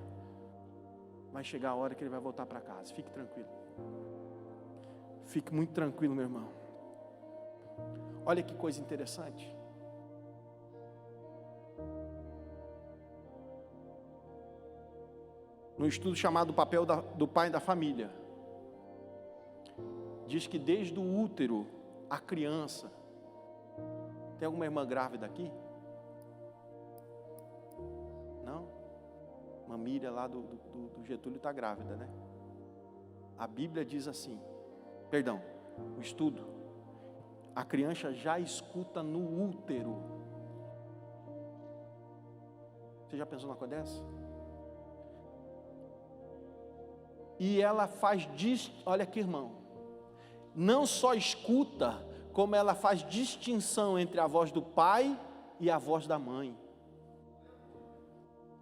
vai chegar a hora que ele vai voltar para casa. Fique tranquilo. Fique muito tranquilo, meu irmão. Olha que coisa interessante. No estudo chamado O Papel do Pai da Família, diz que desde o útero, a criança... Tem alguma irmã grávida aqui? Não? Uma Miriam lá do Getúlio está grávida, né? A Bíblia diz assim, perdão, o estudo, a criança já escuta no útero. Você já pensou numa coisa dessa? E ela faz, olha aqui, irmão, não só escuta, como ela faz distinção entre a voz do pai e a voz da mãe.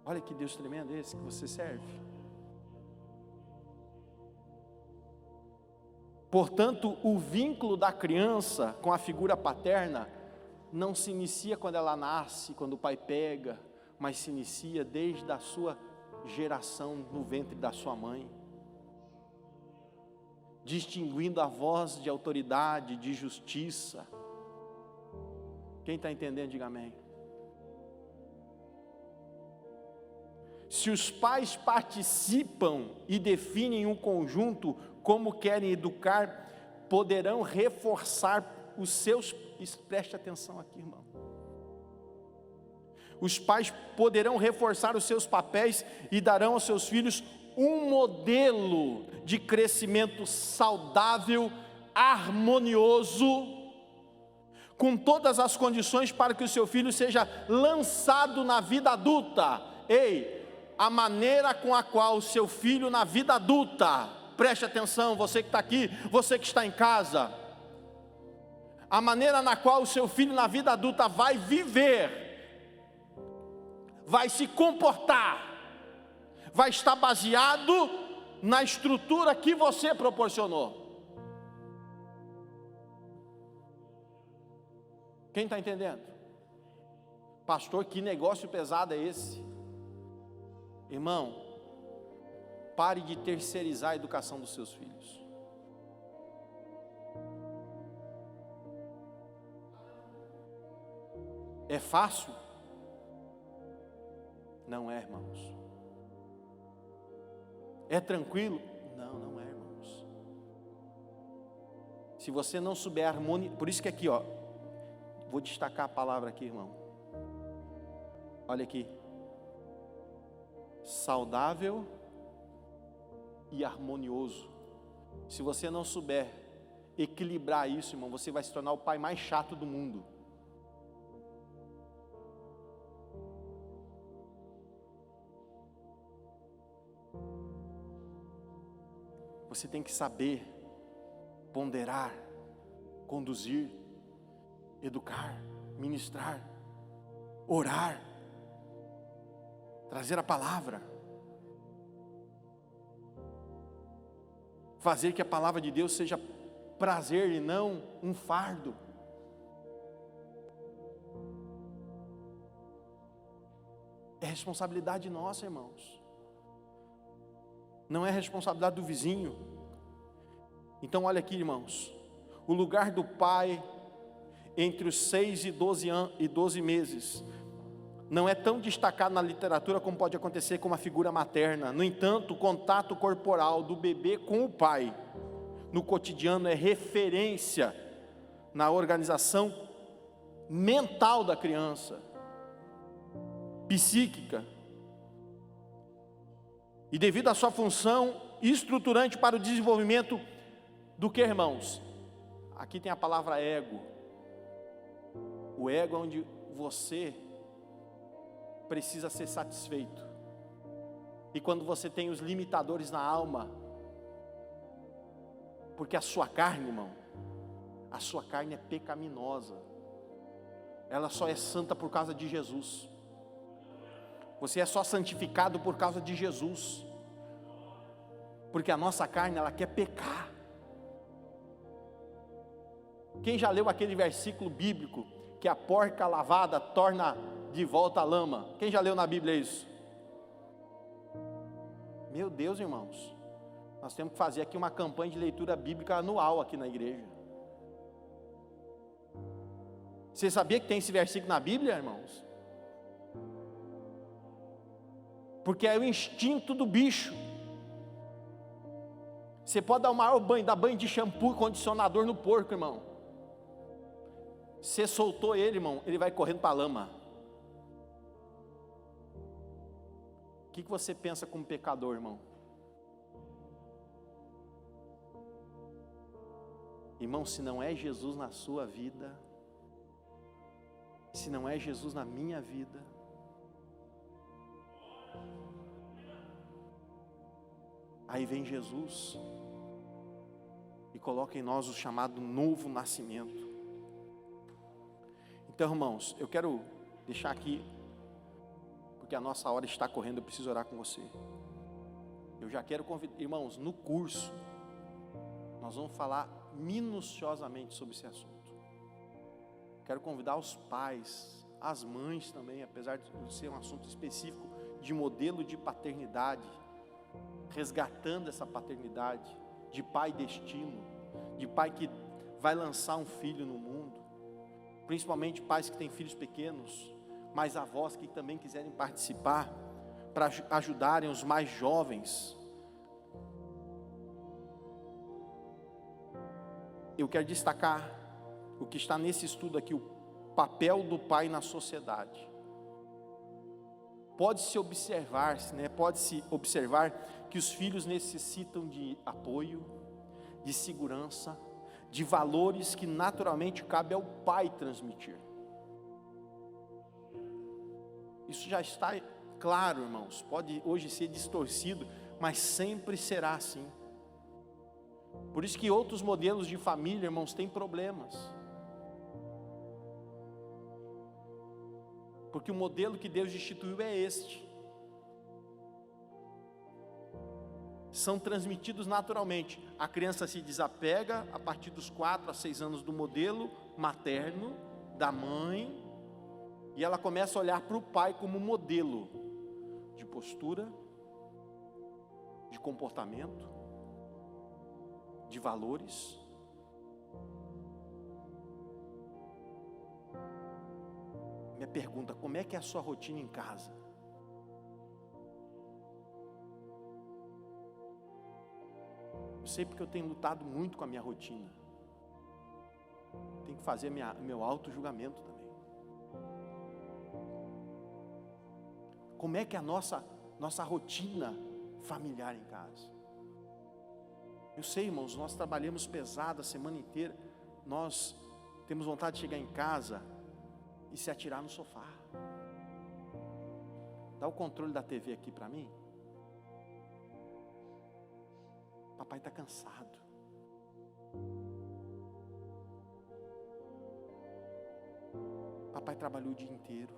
Olha que Deus tremendo esse que você serve. Portanto, o vínculo da criança com a figura paterna não se inicia quando ela nasce, quando o pai pega, mas se inicia desde a sua geração no ventre da sua mãe, distinguindo a voz de autoridade, de justiça. Quem está entendendo, diga amém. Se os pais participam e definem um conjunto como querem educar, poderão reforçar os seus... Preste atenção aqui, irmão. Os pais poderão reforçar os seus papéis e darão aos seus filhos um modelo de crescimento saudável, harmonioso, com todas as condições para que o seu filho seja lançado na vida adulta. Ei, a maneira com a qual o seu filho na vida adulta, preste atenção, você que está aqui, você que está em casa, a maneira na qual o seu filho na vida adulta vai viver, vai se comportar, vai estar baseado na estrutura que você proporcionou. Quem está entendendo? Pastor, que negócio pesado é esse? Irmão, pare de terceirizar a educação dos seus filhos. É fácil? Não é, irmãos. É tranquilo? Não, não é, irmãos. Se você não souber harmonia, por isso que aqui, ó, vou destacar a palavra aqui, irmão. Olha aqui. Saudável e harmonioso. Se você não souber equilibrar isso, irmão, você vai se tornar o pai mais chato do mundo. Você tem que saber ponderar, conduzir, educar, ministrar, orar, trazer a palavra, fazer que a palavra de Deus seja prazer e não um fardo. É responsabilidade nossa, irmãos. Não é responsabilidade do vizinho. Então olha aqui, irmãos, o lugar do pai entre os 6 e 12 meses não é tão destacado na literatura como pode acontecer com uma figura materna. No entanto, o contato corporal do bebê com o pai no cotidiano é referência na organização mental da criança, psíquica, e devido à sua função estruturante para o desenvolvimento do que, irmãos? Aqui tem a palavra ego. O ego é onde você precisa ser satisfeito. E quando você tem os limitadores na alma, porque a sua carne, irmão, a sua carne é pecaminosa. Ela só é santa por causa de Jesus. Você é só santificado por causa de Jesus. Porque a nossa carne, ela quer pecar. Quem já leu aquele versículo bíblico que a porca lavada torna de volta a lama? Quem já leu na Bíblia isso? Meu Deus, irmãos, nós temos que fazer aqui uma campanha de leitura bíblica anual aqui na igreja. Você sabia que tem esse versículo na Bíblia, irmãos? Porque é o instinto do bicho. Você pode dar o maior banho, dar banho de shampoo e condicionador no porco, irmão. Você soltou ele, irmão, ele vai correndo para a lama. O que você pensa como pecador, irmão? Irmão, se não é Jesus na sua vida, se não é Jesus na minha vida, aí vem Jesus e coloca em nós o chamado novo nascimento. Então, irmãos, eu quero deixar aqui, porque a nossa hora está correndo, eu preciso orar com você. Eu já quero convidar, irmãos, no curso, nós vamos falar minuciosamente sobre esse assunto. Quero convidar os pais, as mães também, apesar de ser um assunto específico de modelo de paternidade, resgatando essa paternidade de pai destino, de pai que vai lançar um filho no mundo, principalmente pais que têm filhos pequenos, mas avós que também quiserem participar, para ajudarem os mais jovens. Eu quero destacar o que está nesse estudo aqui, o papel do pai na sociedade. Pode-se observar, né? Pode-se observar que os filhos necessitam de apoio, de segurança, de valores que naturalmente cabe ao pai transmitir. Isso já está claro, irmãos. Pode hoje ser distorcido, mas sempre será assim. Por isso que outros modelos de família, irmãos, têm problemas. Porque o modelo que Deus instituiu é este. São transmitidos naturalmente. A criança se desapega a partir dos 4 a 6 anos do modelo materno, da mãe, e ela começa a olhar para o pai como modelo de postura, de comportamento, de valores. Minha pergunta: como é que é a sua rotina em casa? Eu sei porque eu tenho lutado muito com a minha rotina. Tenho que fazer meu auto-julgamento também. Como é que é a nossa rotina familiar em casa? Eu sei, irmãos, nós trabalhamos pesado a semana inteira. Nós temos vontade de chegar em casa e se atirar no sofá. Dá o controle da TV aqui para mim. Papai está cansado. Papai trabalhou o dia inteiro.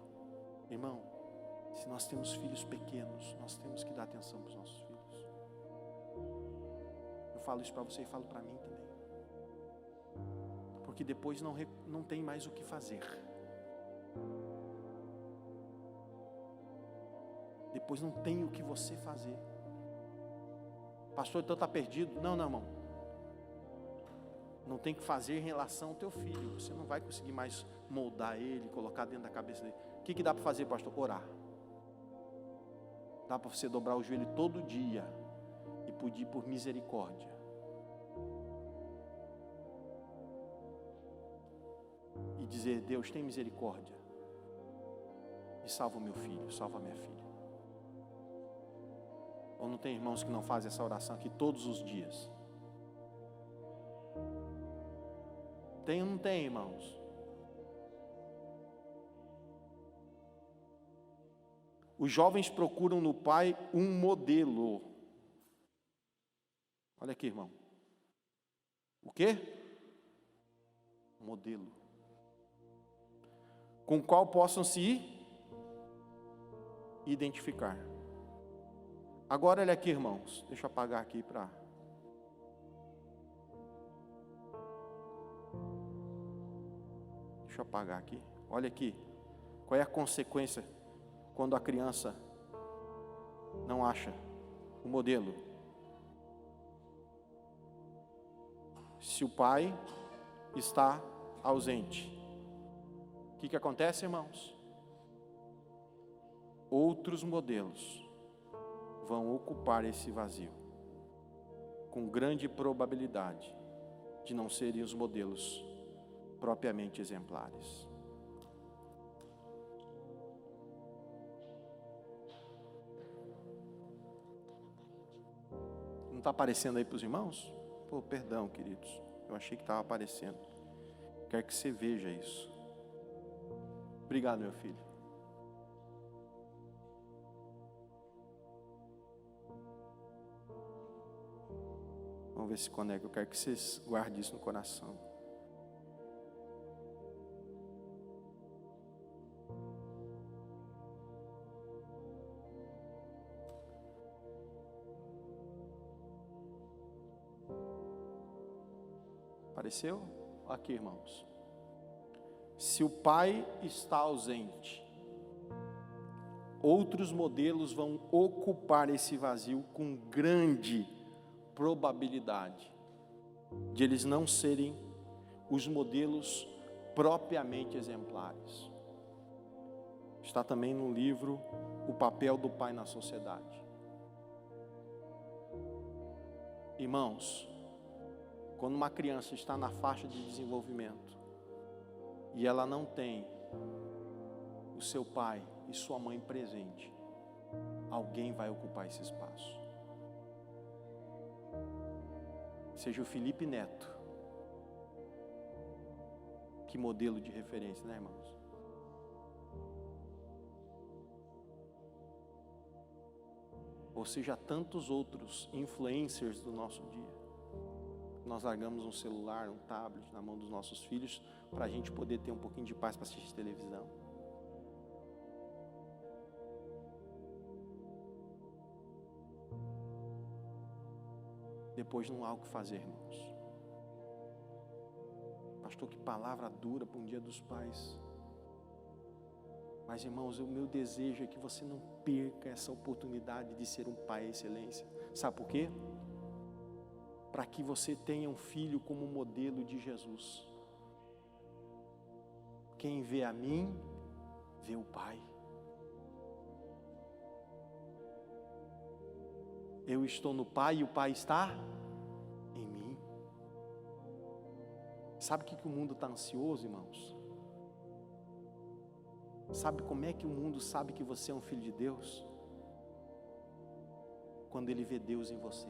Irmão, se nós temos filhos pequenos, nós temos que dar atenção para os nossos filhos. Eu falo isso para você e falo para mim também. Porque depois não tem mais o que fazer. Depois não tem o que você fazer. Pastor, então está perdido. Não, irmão. Não tem o que fazer em relação ao teu filho. Você não vai conseguir mais moldar ele, colocar dentro da cabeça dele. O que dá para fazer, pastor? Orar. Dá para você dobrar o joelho todo dia e pedir por misericórdia. E dizer: Deus, tem misericórdia. E salva o meu filho, salva a minha filha. Ou não tem irmãos que não fazem essa oração aqui todos os dias? Tem ou não tem, irmãos? Os jovens procuram no pai um modelo. Olha aqui, irmão. O quê? Modelo. Com o qual possam se identificar. Agora olha aqui, irmãos. Deixa eu apagar aqui para... Deixa eu apagar aqui. Olha aqui. Qual é a consequência quando a criança não acha o modelo? Se o pai está ausente, o que acontece, irmãos? Outros modelos vão ocupar esse vazio, com grande probabilidade de não serem os modelos propriamente exemplares. Não está aparecendo aí para os irmãos? Pô, perdão, queridos, eu achei que estava aparecendo. Quero que você veja isso. Obrigado, meu filho. Vamos ver se conecta. Eu quero que vocês guardem isso no coração. Apareceu? Aqui, irmãos. Se o pai está ausente, outros modelos vão ocupar esse vazio com grande probabilidade de eles não serem os modelos propriamente exemplares. Está também no livro O Papel do Pai na Sociedade. Irmãos, quando uma criança está na faixa de desenvolvimento e ela não tem o seu pai e sua mãe presente, alguém vai ocupar esse espaço. Seja o Felipe Neto. Que modelo de referência, né, irmãos? Ou seja, tantos outros influencers do nosso dia. Nós largamos um celular, um tablet na mão dos nossos filhos para a gente poder ter um pouquinho de paz para assistir televisão. Depois não há o que fazer, irmãos. Pastor, que palavra dura para um dia dos pais. Mas, irmãos, o meu desejo é que você não perca essa oportunidade de ser um pai excelência. Sabe por quê? Para que você tenha um filho como modelo de Jesus. Quem vê a mim, vê o Pai. Eu estou no Pai e o Pai está em mim. Sabe o que o mundo está ansioso, irmãos? Sabe como é que o mundo sabe que você é um filho de Deus? Quando ele vê Deus em você.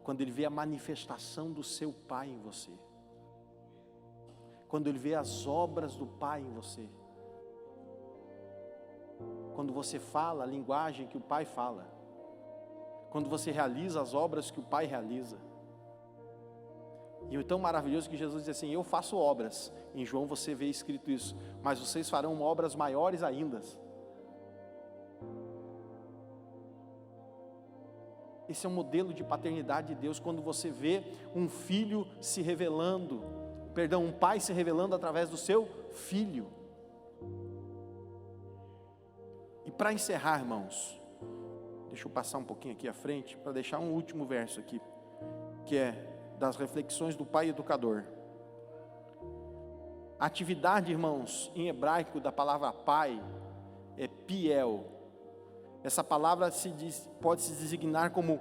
Quando ele vê a manifestação do seu Pai em você. Quando ele vê as obras do Pai em você. Quando você fala a linguagem que o Pai fala. Quando você realiza as obras que o Pai realiza. E é tão maravilhoso que Jesus diz assim: eu faço obras. Em João você vê escrito isso. Mas vocês farão obras maiores ainda. Esse é um modelo de paternidade de Deus. Quando você vê um filho se revelando, um pai se revelando através do seu filho. E para encerrar, irmãos, deixa eu passar um pouquinho aqui à frente, para deixar um último verso aqui, que é das reflexões do pai educador. A atividade, irmãos, em hebraico da palavra pai, é piel. Essa palavra pode se designar como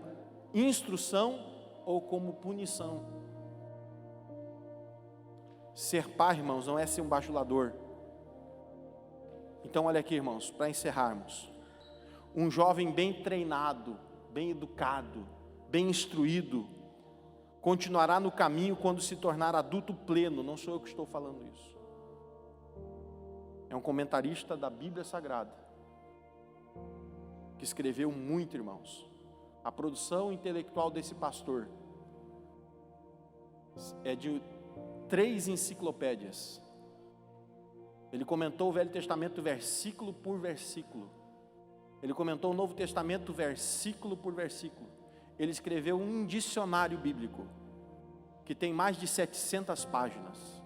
instrução ou como punição. Ser pai, irmãos, não é ser um bajulador. Então olha aqui, irmãos, para encerrarmos. Um jovem bem treinado, bem educado, bem instruído, continuará no caminho quando se tornar adulto pleno. Não sou eu que estou falando isso. É um comentarista da Bíblia Sagrada, que escreveu muito, irmãos. A produção intelectual desse pastor é de 3 enciclopédias. Ele comentou o Velho Testamento versículo por versículo. Ele comentou o Novo Testamento versículo por versículo. Ele escreveu um dicionário bíblico, que tem mais de 700 páginas.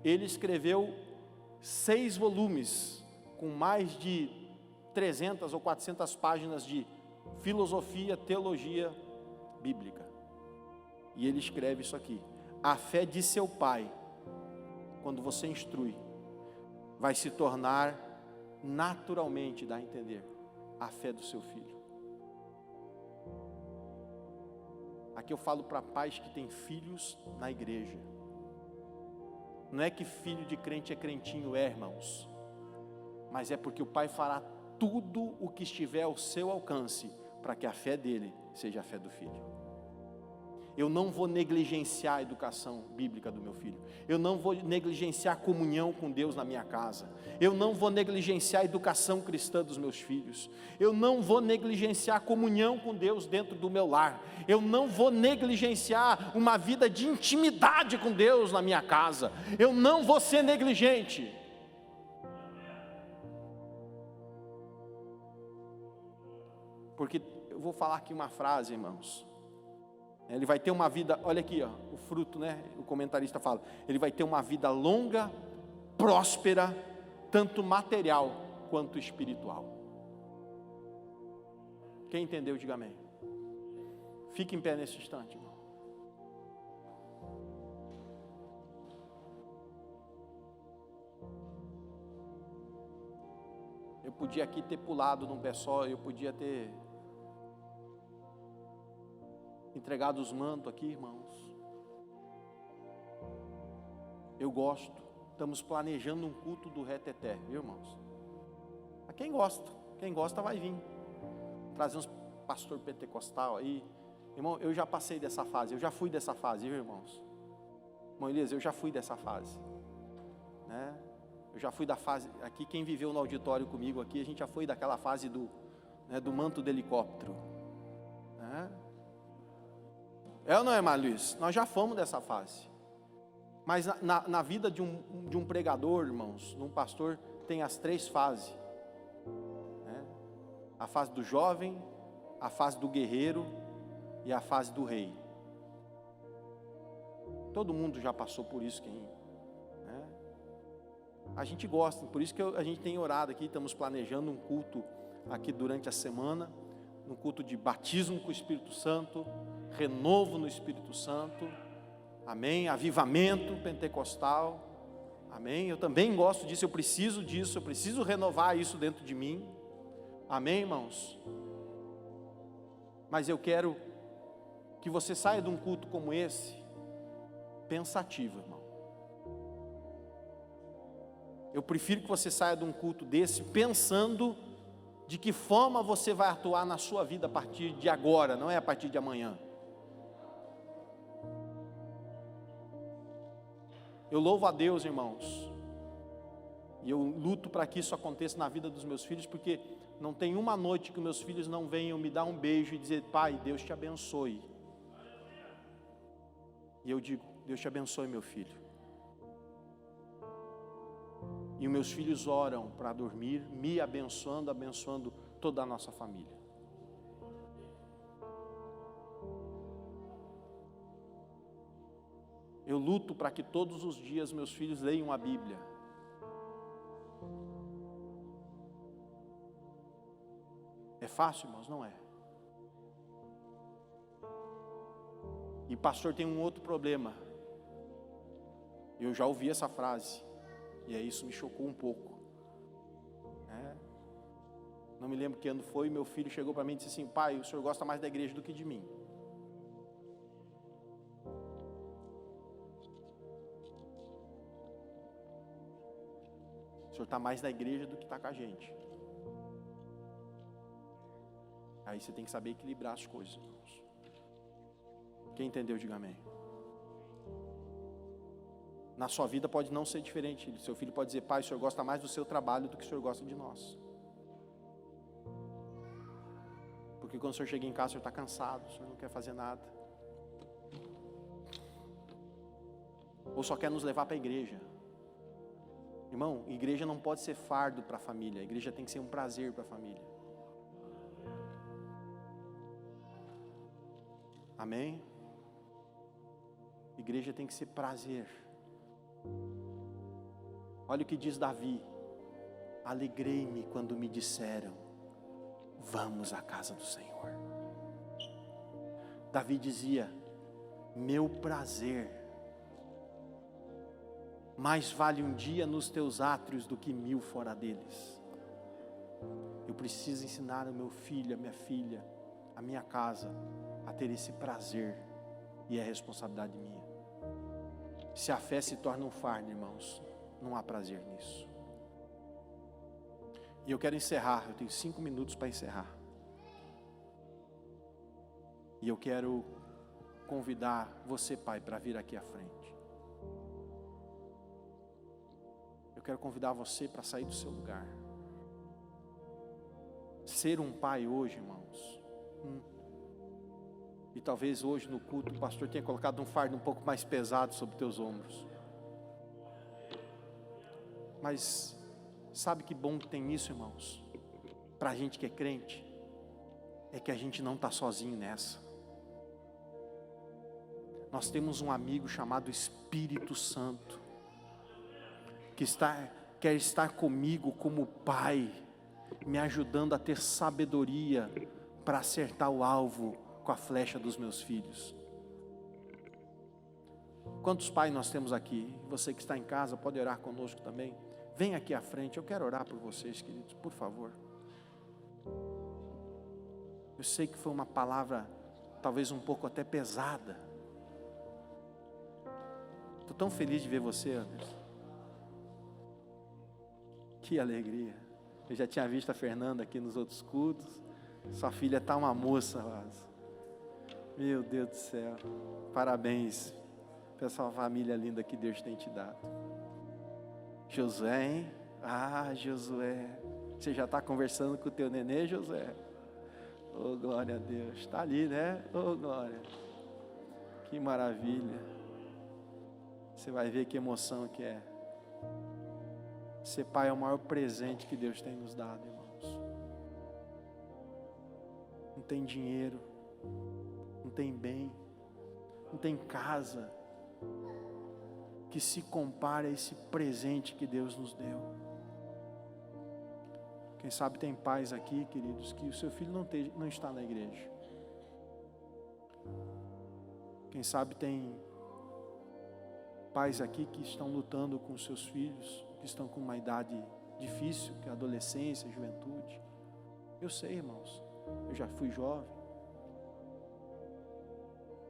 Ele escreveu 6 volumes, com mais de 300 ou 400 páginas de filosofia, teologia bíblica. E ele escreve isso aqui: a fé de seu pai, quando você instrui, vai se tornar naturalmente, dá a entender, a fé do seu filho. Aqui eu falo para pais que têm filhos na igreja. Não é que filho de crente é crentinho, irmãos, mas é porque o pai fará tudo o que estiver ao seu alcance para que a fé dele seja a fé do filho. Eu não vou negligenciar a educação bíblica do meu filho. Eu não vou negligenciar a comunhão com Deus na minha casa. Eu não vou negligenciar a educação cristã dos meus filhos. Eu não vou negligenciar a comunhão com Deus dentro do meu lar. Eu não vou negligenciar uma vida de intimidade com Deus na minha casa. Eu não vou ser negligente. Porque eu vou falar aqui uma frase, irmãos. Ele vai ter uma vida, olha aqui, ó, o fruto, né? O comentarista fala, ele vai ter uma vida longa, próspera, tanto material quanto espiritual. Quem entendeu, diga amém. Fique em pé nesse instante, irmão. Eu podia aqui ter pulado num pé só, eu podia ter entregado os mantos aqui, irmãos. Eu gosto Estamos planejando um culto do reteté, viu, irmãos? Mas quem gosta vai vir. Trazer uns pastor pentecostal aí. Irmão, eu já passei dessa fase, eu já fui dessa fase, viu, irmãos? Irmão Elias, eu já fui dessa fase, né? Eu já fui da fase, aqui quem viveu no auditório comigo aqui, a gente já foi daquela fase do manto de helicóptero, né? É ou não é, Mário Luiz? Nós já fomos dessa fase. Mas na vida de um pregador, irmãos, de um pastor, tem as 3 fases, né? A fase do jovem, a fase do guerreiro e a fase do rei. Todo mundo já passou por isso, né? A gente gosta, por isso que a gente tem orado aqui, estamos planejando um culto aqui durante a semana, um culto de batismo com o Espírito Santo, renovo no Espírito Santo, amém, avivamento pentecostal, amém, eu também gosto disso, eu preciso renovar isso dentro de mim, amém, irmãos? Mas eu quero que você saia de um culto como esse, pensativo, irmão. Eu prefiro que você saia de um culto desse, pensando de que forma você vai atuar na sua vida a partir de agora, não é a partir de amanhã. Eu louvo a Deus, irmãos, e eu luto para que isso aconteça na vida dos meus filhos, porque não tem uma noite que meus filhos não venham me dar um beijo e dizer: pai, Deus te abençoe. E eu digo: Deus te abençoe, meu filho. E os meus filhos oram para dormir, me abençoando, abençoando toda a nossa família. Eu luto para que todos os dias meus filhos leiam a Bíblia. É fácil, irmãos? Não é. E pastor, tem um outro problema. Eu já ouvi essa frase, e aí isso me chocou um pouco. Não me lembro que ano foi, meu filho chegou para mim e disse assim: pai, o senhor gosta mais da igreja do que de mim. O senhor está mais na igreja do que está com a gente. Aí você tem que saber equilibrar as coisas, irmãos. Quem entendeu, diga amém. Na sua vida pode não ser diferente. Seu filho pode dizer: pai, o senhor gosta mais do seu trabalho do que o senhor gosta de nós. Porque quando o senhor chega em casa, o senhor está cansado, o senhor não quer fazer nada. Ou só quer nos levar para a igreja. Irmão, igreja não pode ser fardo para a família. A igreja tem que ser um prazer para a família. Amém? Igreja tem que ser prazer. Olha o que diz Davi: alegrei-me quando me disseram: vamos à casa do Senhor. Davi dizia: meu prazer mais vale um dia nos teus átrios do que 1000 fora deles. Eu preciso ensinar o meu filho, a minha filha, a minha casa a ter esse prazer, e é responsabilidade minha. Se a fé se torna um fardo, irmãos, não há prazer nisso. E eu quero encerrar, eu tenho 5 minutos para encerrar. E eu quero convidar você, pai, para vir aqui à frente. Eu quero convidar você para sair do seu lugar. Ser um pai hoje, irmãos, e talvez hoje no culto o pastor tenha colocado um fardo um pouco mais pesado sobre teus ombros. Mas sabe que bom que tem isso, irmãos? Para a gente que é crente, é que a gente não está sozinho nessa. Nós temos um amigo chamado Espírito Santo, que quer estar comigo como pai, me ajudando a ter sabedoria para acertar o alvo com a flecha dos meus filhos. Quantos pais nós temos aqui? Você que está em casa pode orar conosco também. Vem aqui à frente, eu quero orar por vocês, queridos, por favor. Eu sei que foi uma palavra talvez um pouco até pesada. Estou tão feliz de ver você, Anderson. Que alegria. Eu já tinha visto a Fernanda aqui nos outros cultos. Sua filha está uma moça, Rosa. Meu Deus do céu. Parabéns pela sua família linda que Deus tem te dado. Josué, hein? Ah, Josué. Você já está conversando com o teu nenê, Josué? Oh, glória a Deus. Está ali, né? Oh, glória. Que maravilha. Você vai ver que emoção que é. Ser pai é o maior presente que Deus tem nos dado, irmãos. Não tem dinheiro, não tem bem, não tem casa que se compare a esse presente que Deus nos deu. Quem sabe tem pais aqui, queridos, que o seu filho não está na igreja. Quem sabe tem pais aqui que estão lutando com os seus filhos, que estão com uma idade difícil, que é a adolescência, a juventude. Eu sei, irmãos, eu já fui jovem.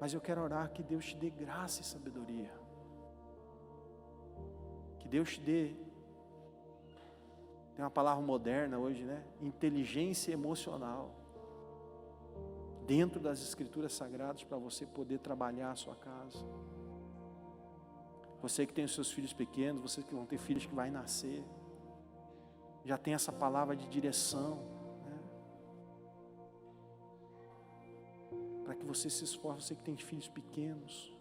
Mas eu quero orar que Deus te dê graça e sabedoria. Que Deus te dê, tem uma palavra moderna hoje, né? Inteligência emocional. Dentro das Escrituras Sagradas, para você poder trabalhar a sua casa. Você que tem os seus filhos pequenos, você que vão ter filhos que vai nascer, já tem essa palavra de direção, né? Para que você se esforce, você que tem filhos pequenos,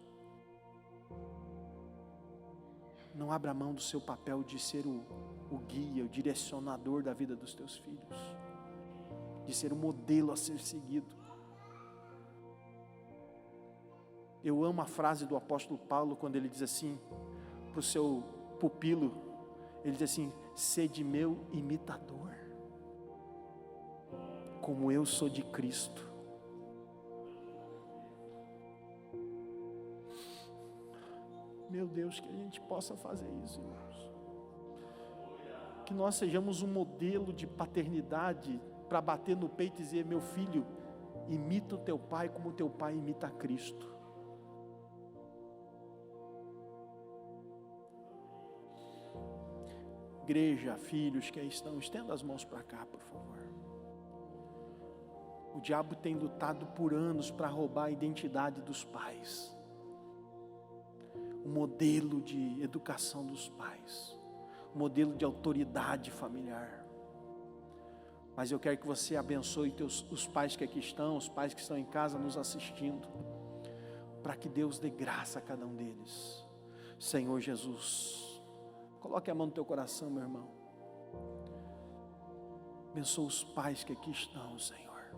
não abra mão do seu papel de ser o guia, o direcionador da vida dos teus filhos, de ser o modelo a ser seguido. Eu amo a frase do apóstolo Paulo, quando ele diz assim, para o seu pupilo, ele diz assim: sede meu imitador, como eu sou de Cristo. Meu Deus, que a gente possa fazer isso, irmãos. Que nós sejamos um modelo de paternidade, para bater no peito e dizer: meu filho, imita o teu pai como o teu pai imita a Cristo. Igreja, filhos que aí estão, estenda as mãos para cá, por favor. O diabo tem lutado por anos para roubar a identidade dos pais, o modelo de educação dos pais, o modelo de autoridade familiar. Mas eu quero que você abençoe os pais que aqui estão, os pais que estão em casa nos assistindo, para que Deus dê graça a cada um deles. Senhor Jesus, coloque a mão no teu coração, meu irmão. Abençoa os pais que aqui estão, Senhor.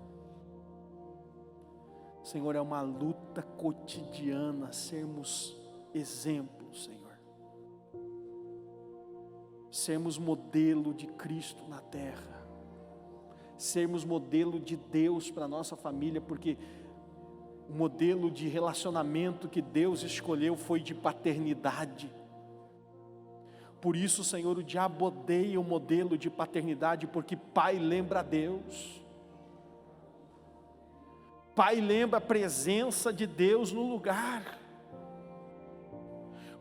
Senhor, é uma luta cotidiana sermos exemplos, Senhor. Sermos modelo de Cristo na terra. Sermos modelo de Deus para a nossa família, porque o modelo de relacionamento que Deus escolheu foi de paternidade. Por isso, Senhor, o diabo odeia o modelo de paternidade, porque pai lembra a Deus. Pai lembra a presença de Deus no lugar.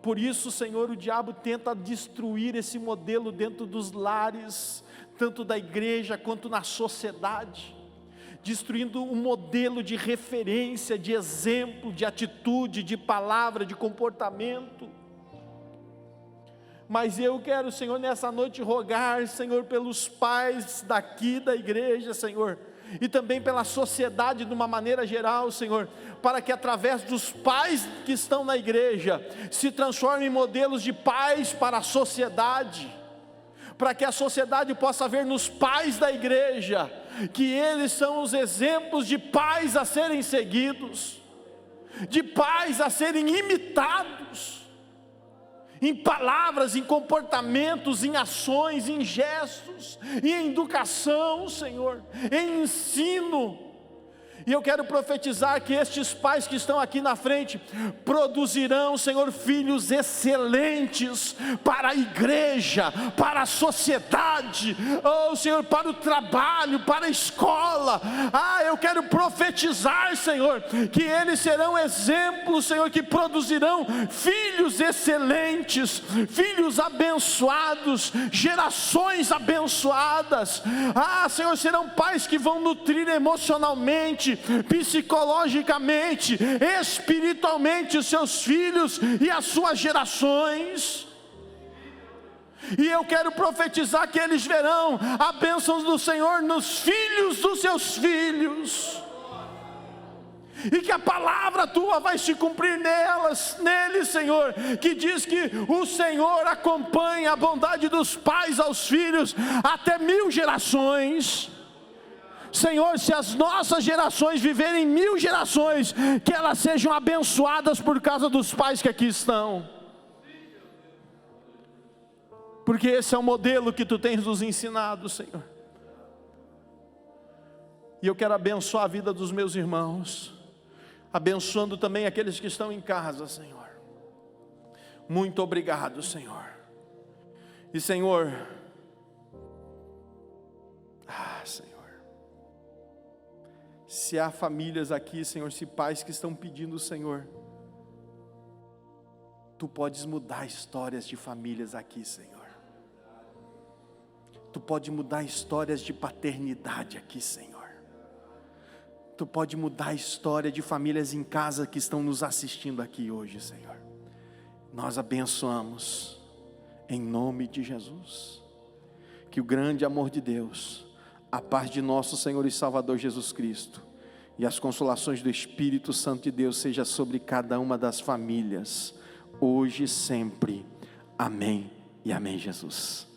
Por isso, Senhor, o diabo tenta destruir esse modelo dentro dos lares, tanto da igreja quanto na sociedade, destruindo um modelo de referência, de exemplo, de atitude, de palavra, de comportamento. Mas eu quero, Senhor, nessa noite rogar, Senhor, pelos pais daqui da igreja, Senhor, e também pela sociedade de uma maneira geral, Senhor, para que através dos pais que estão na igreja, se transformem em modelos de pais para a sociedade, para que a sociedade possa ver nos pais da igreja, que eles são os exemplos de pais a serem seguidos, de pais a serem imitados, em palavras, em comportamentos, em ações, em gestos, em educação, Senhor, em ensino, E eu quero profetizar que estes pais que estão aqui na frente produzirão, Senhor, filhos excelentes para a igreja, para a sociedade, oh Senhor, para o trabalho, para a escola. Eu quero profetizar, Senhor, que eles serão exemplos, Senhor, que produzirão filhos excelentes, filhos abençoados, gerações abençoadas. Senhor, serão pais que vão nutrir emocionalmente, psicologicamente, espiritualmente os seus filhos e as suas gerações. E eu quero profetizar que eles verão a bênção do Senhor nos filhos dos seus filhos, e que a palavra tua vai se cumprir neles, Senhor, que diz que o Senhor acompanha a bondade dos pais aos filhos até 1000 gerações. Senhor, se as nossas gerações viverem 1000 gerações, que elas sejam abençoadas por causa dos pais que aqui estão, porque esse é o modelo que tu tens nos ensinado, Senhor. E eu quero abençoar a vida dos meus irmãos, abençoando também aqueles que estão em casa, Senhor. Muito obrigado, Senhor. E Senhor, Senhor, se há famílias aqui, Senhor, se pais que estão pedindo, Senhor, tu podes mudar histórias de famílias aqui, Senhor. Tu pode mudar histórias de paternidade aqui, Senhor. Tu pode mudar a história de famílias em casa que estão nos assistindo aqui hoje, Senhor. Nós abençoamos em nome de Jesus. Que o grande amor de Deus, a paz de nosso Senhor e Salvador Jesus Cristo e as consolações do Espírito Santo de Deus seja sobre cada uma das famílias, hoje e sempre. Amém e amém, Jesus.